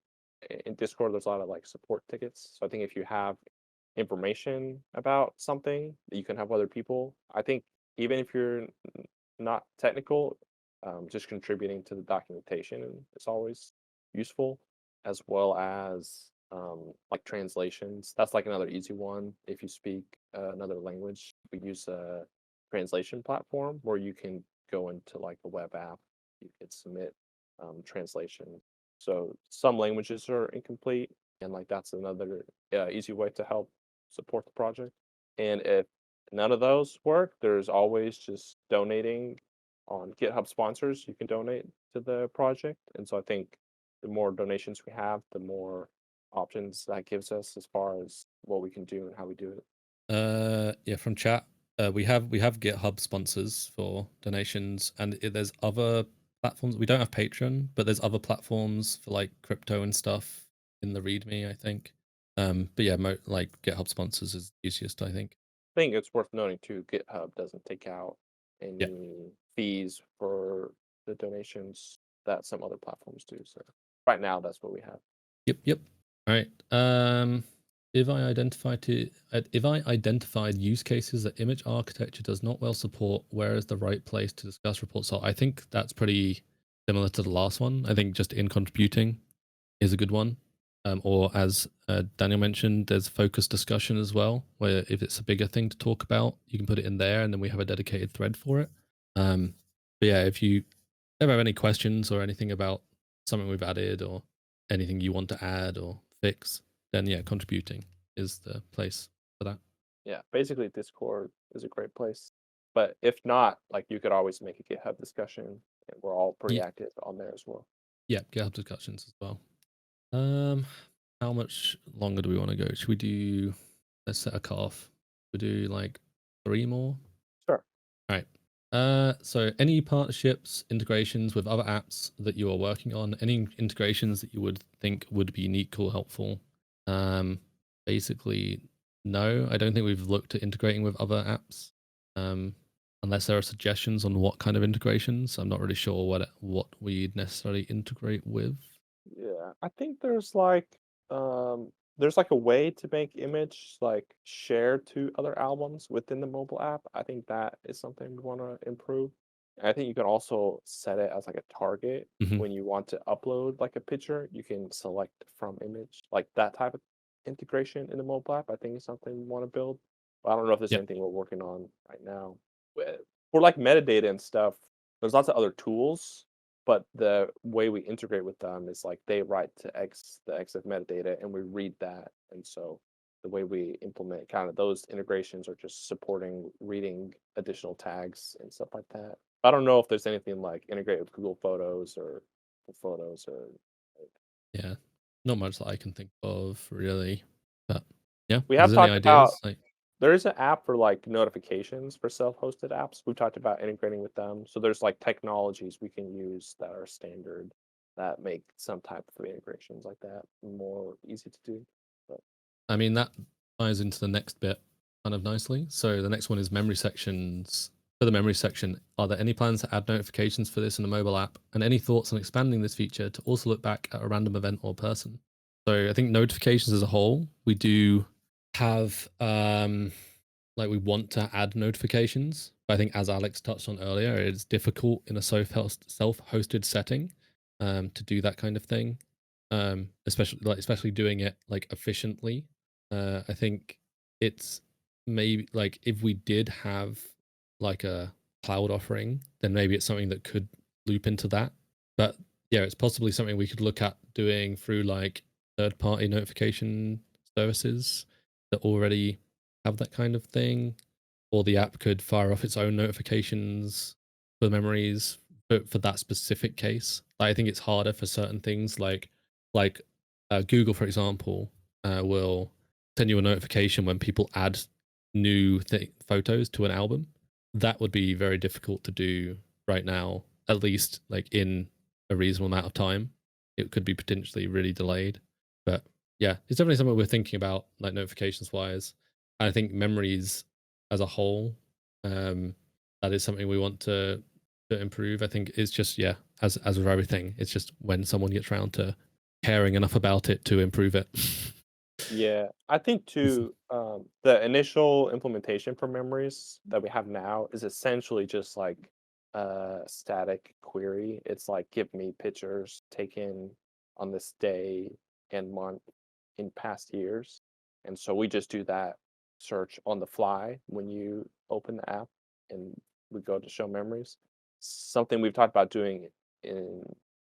in Discord, there's a lot of like support tickets. So I think if you have information about something that you can help other people, I think even if you're not technical, just contributing to the documentation is always useful, as well as like translations. That's like another easy one. If you speak another language, we use a translation platform where you can go into like a web app, you could submit translation. So some languages are incomplete, and like that's another easy way to help support the project. And if none of those work, there's always just donating on GitHub sponsors. You can donate to the project, and so I think the more donations we have, the more options that gives us as far as what we can do and how we do it. Yeah, from chat, we have GitHub sponsors for donations, and there's other platforms. We don't have Patreon, but there's other platforms for like crypto and stuff in the README, I think. But yeah, like GitHub sponsors is easiest, I think. I think it's worth noting too, GitHub doesn't take out any fees for the donations that some other platforms do. So right now, that's what we have. Yep. All right. If I identified use cases that Immich architecture does not well support, where is the right place to discuss reports? So I think that's pretty similar to the last one. I think just in contributing is a good one. Or as Daniel mentioned, there's focused discussion as well, where if it's a bigger thing to talk about, you can put it in there, and then we have a dedicated thread for it. But yeah, if you ever have any questions or anything about something we've added or anything you want to add or fix, then yeah, contributing is the place for that. Yeah, basically Discord is a great place. But if not, like you could always make a GitHub discussion, and we're all pretty active on there as well. Yeah, GitHub discussions as well. How much longer do we want to go? Should we do? Let's set a cutoff. We do like 3 more. Sure. All right. So any partnerships, integrations with other apps that you are working on, any integrations that you would think would be unique or helpful? Basically, no. I don't think we've looked at integrating with other apps. Unless there are suggestions on what kind of integrations. I'm not really sure what we'd necessarily integrate with. Yeah, I think there's like a way to make Immich like share to other albums within the mobile app. I think that is something we want to improve. I think you can also set it as like a target when you want to upload like a picture. You can select from Immich, like that type of integration in the mobile app. I think is something we want to build. But I don't know if there's anything we're working on right now. For like metadata and stuff, there's lots of other tools, but the way we integrate with them is like they write to the EXIF metadata and we read that. And so the way we implement kind of those integrations are just supporting reading additional tags and stuff like that. I don't know if there's anything like integrate with Google Photos or Photos or yeah, not much that I can think of really. But yeah, we have if there's any talked about ideas, like There is an app for like notifications for self-hosted apps. We've talked about integrating with them. So there's like technologies we can use that are standard that make some type of integrations like that more easy to do. But I mean, that ties into the next bit kind of nicely. So the next one is memory sections. For the memory section, are there any plans to add notifications for this in the mobile app? And any thoughts on expanding this feature to also look back at a random event or person? So I think notifications as a whole, we do have like we want to add notifications. But I think as Alex touched on earlier, it's difficult in a self-hosted setting to do that kind of thing. Especially doing it like efficiently. I think it's maybe like if we did have like a cloud offering, then maybe it's something that could loop into that. But yeah, it's possibly something we could look at doing through like third-party notification services that already have that kind of thing, or the app could fire off its own notifications for memories for that specific case. I think it's harder for certain things like Google, for example, will send you a notification when people add new photos to an album. That would be very difficult to do right now, at least like in a reasonable amount of time. It could be potentially really delayed. But yeah, it's definitely something we're thinking about, like notifications wise. I think memories as a whole, that is something we want to improve. I think it's just, yeah, as with everything, it's just when someone gets around to caring enough about it to improve it. yeah, I think too, the initial implementation for memories that we have now is essentially just like a static query. It's like give me pictures taken on this day and month in past years. And so we just do that search on the fly when you open the app and we go to show memories. Something we've talked about doing in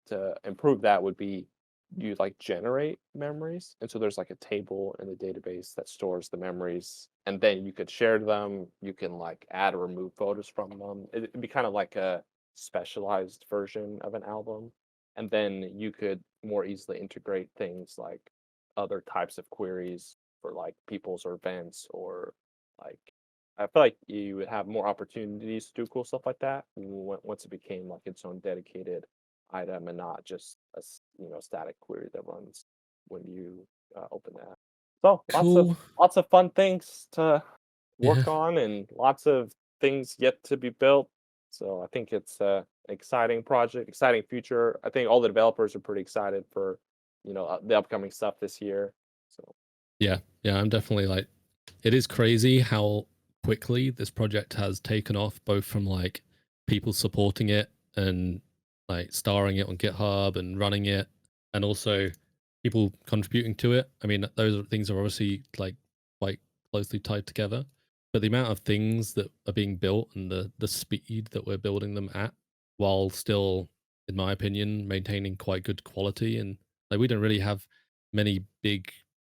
to improve that would be you like generate memories. And so there's like a table in the database that stores the memories and then you could share them. You can like add or remove photos from them. It'd be kind of like a specialized version of an album. And then you could more easily integrate things like other types of queries for like people's or events or like I feel like you would have more opportunities to do cool stuff like that once it became like its own dedicated item and not just a static query that runs when you open that. So Cool. lots of fun things to Yeah. work on and lots of things yet to be built. So I think it's a exciting project, exciting future. I think all the developers are pretty excited for the upcoming stuff this year. So Yeah, I'm definitely like, it is crazy how quickly this project has taken off, both from like people supporting it and like starring it on GitHub and running it, and also people contributing to it. I mean, those things are obviously like quite closely tied together, but the amount of things that are being built and the speed that we're building them at, while still, in my opinion, maintaining quite good quality, and like we don't really have many big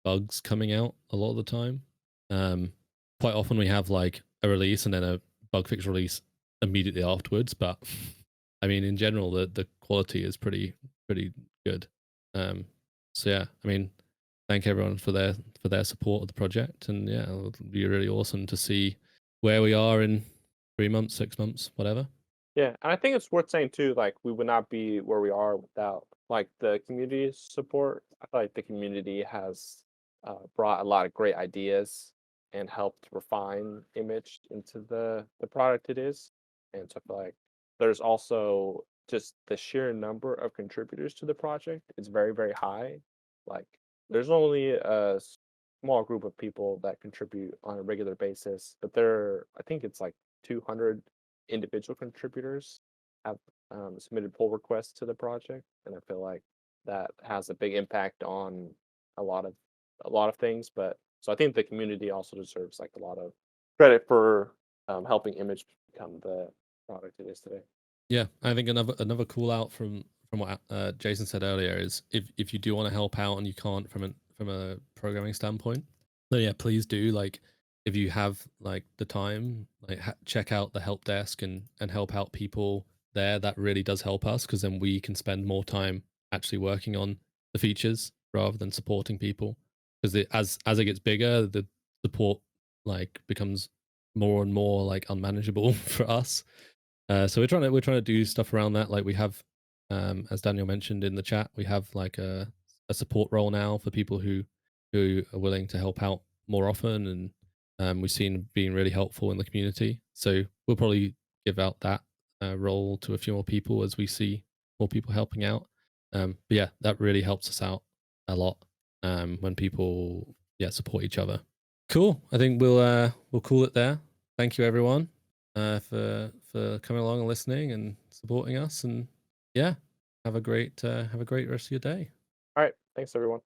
bugs coming out a lot of the time. Quite often we have like a release and then a bug fix release immediately afterwards. But I mean, in general, the quality is pretty good. So yeah, I mean, thank everyone for their support of the project, and yeah, it'll be really awesome to see where we are in 3 months, 6 months, whatever. yeah, and I think it's worth saying too, like we would not be where we are without like the community support. I feel like the community has brought a lot of great ideas and helped refine Immich into the product it is. And so I feel like there's also just the sheer number of contributors to the project is very, very high. Like there's only a small group of people that contribute on a regular basis, but I think it's like 200 individual contributors have submitted pull requests to the project, and I feel like that has a big impact on a lot of things. But so I think the community also deserves like a lot of credit for helping Immich become the product it is today. Yeah, I think another call out from what Jason said earlier is if you do want to help out and you can't from a programming standpoint, then yeah, please do. Like if you have like the time, like check out the help desk and help out people there. That really does help us because then we can spend more time actually working on the features rather than supporting people. Because as it gets bigger, the support like becomes more and more like unmanageable for us. So we're trying to do stuff around that. Like we have, as Daniel mentioned in the chat, we have like a support role now for people who are willing to help out more often, and we've seen being really helpful in the community. So we'll probably give out that role to a few more people as we see more people helping out. But yeah, that really helps us out a lot when people support each other. Cool. I think we'll call it there. Thank you everyone for coming along and listening and supporting us. And yeah, have a great rest of your day. All right. Thanks, everyone.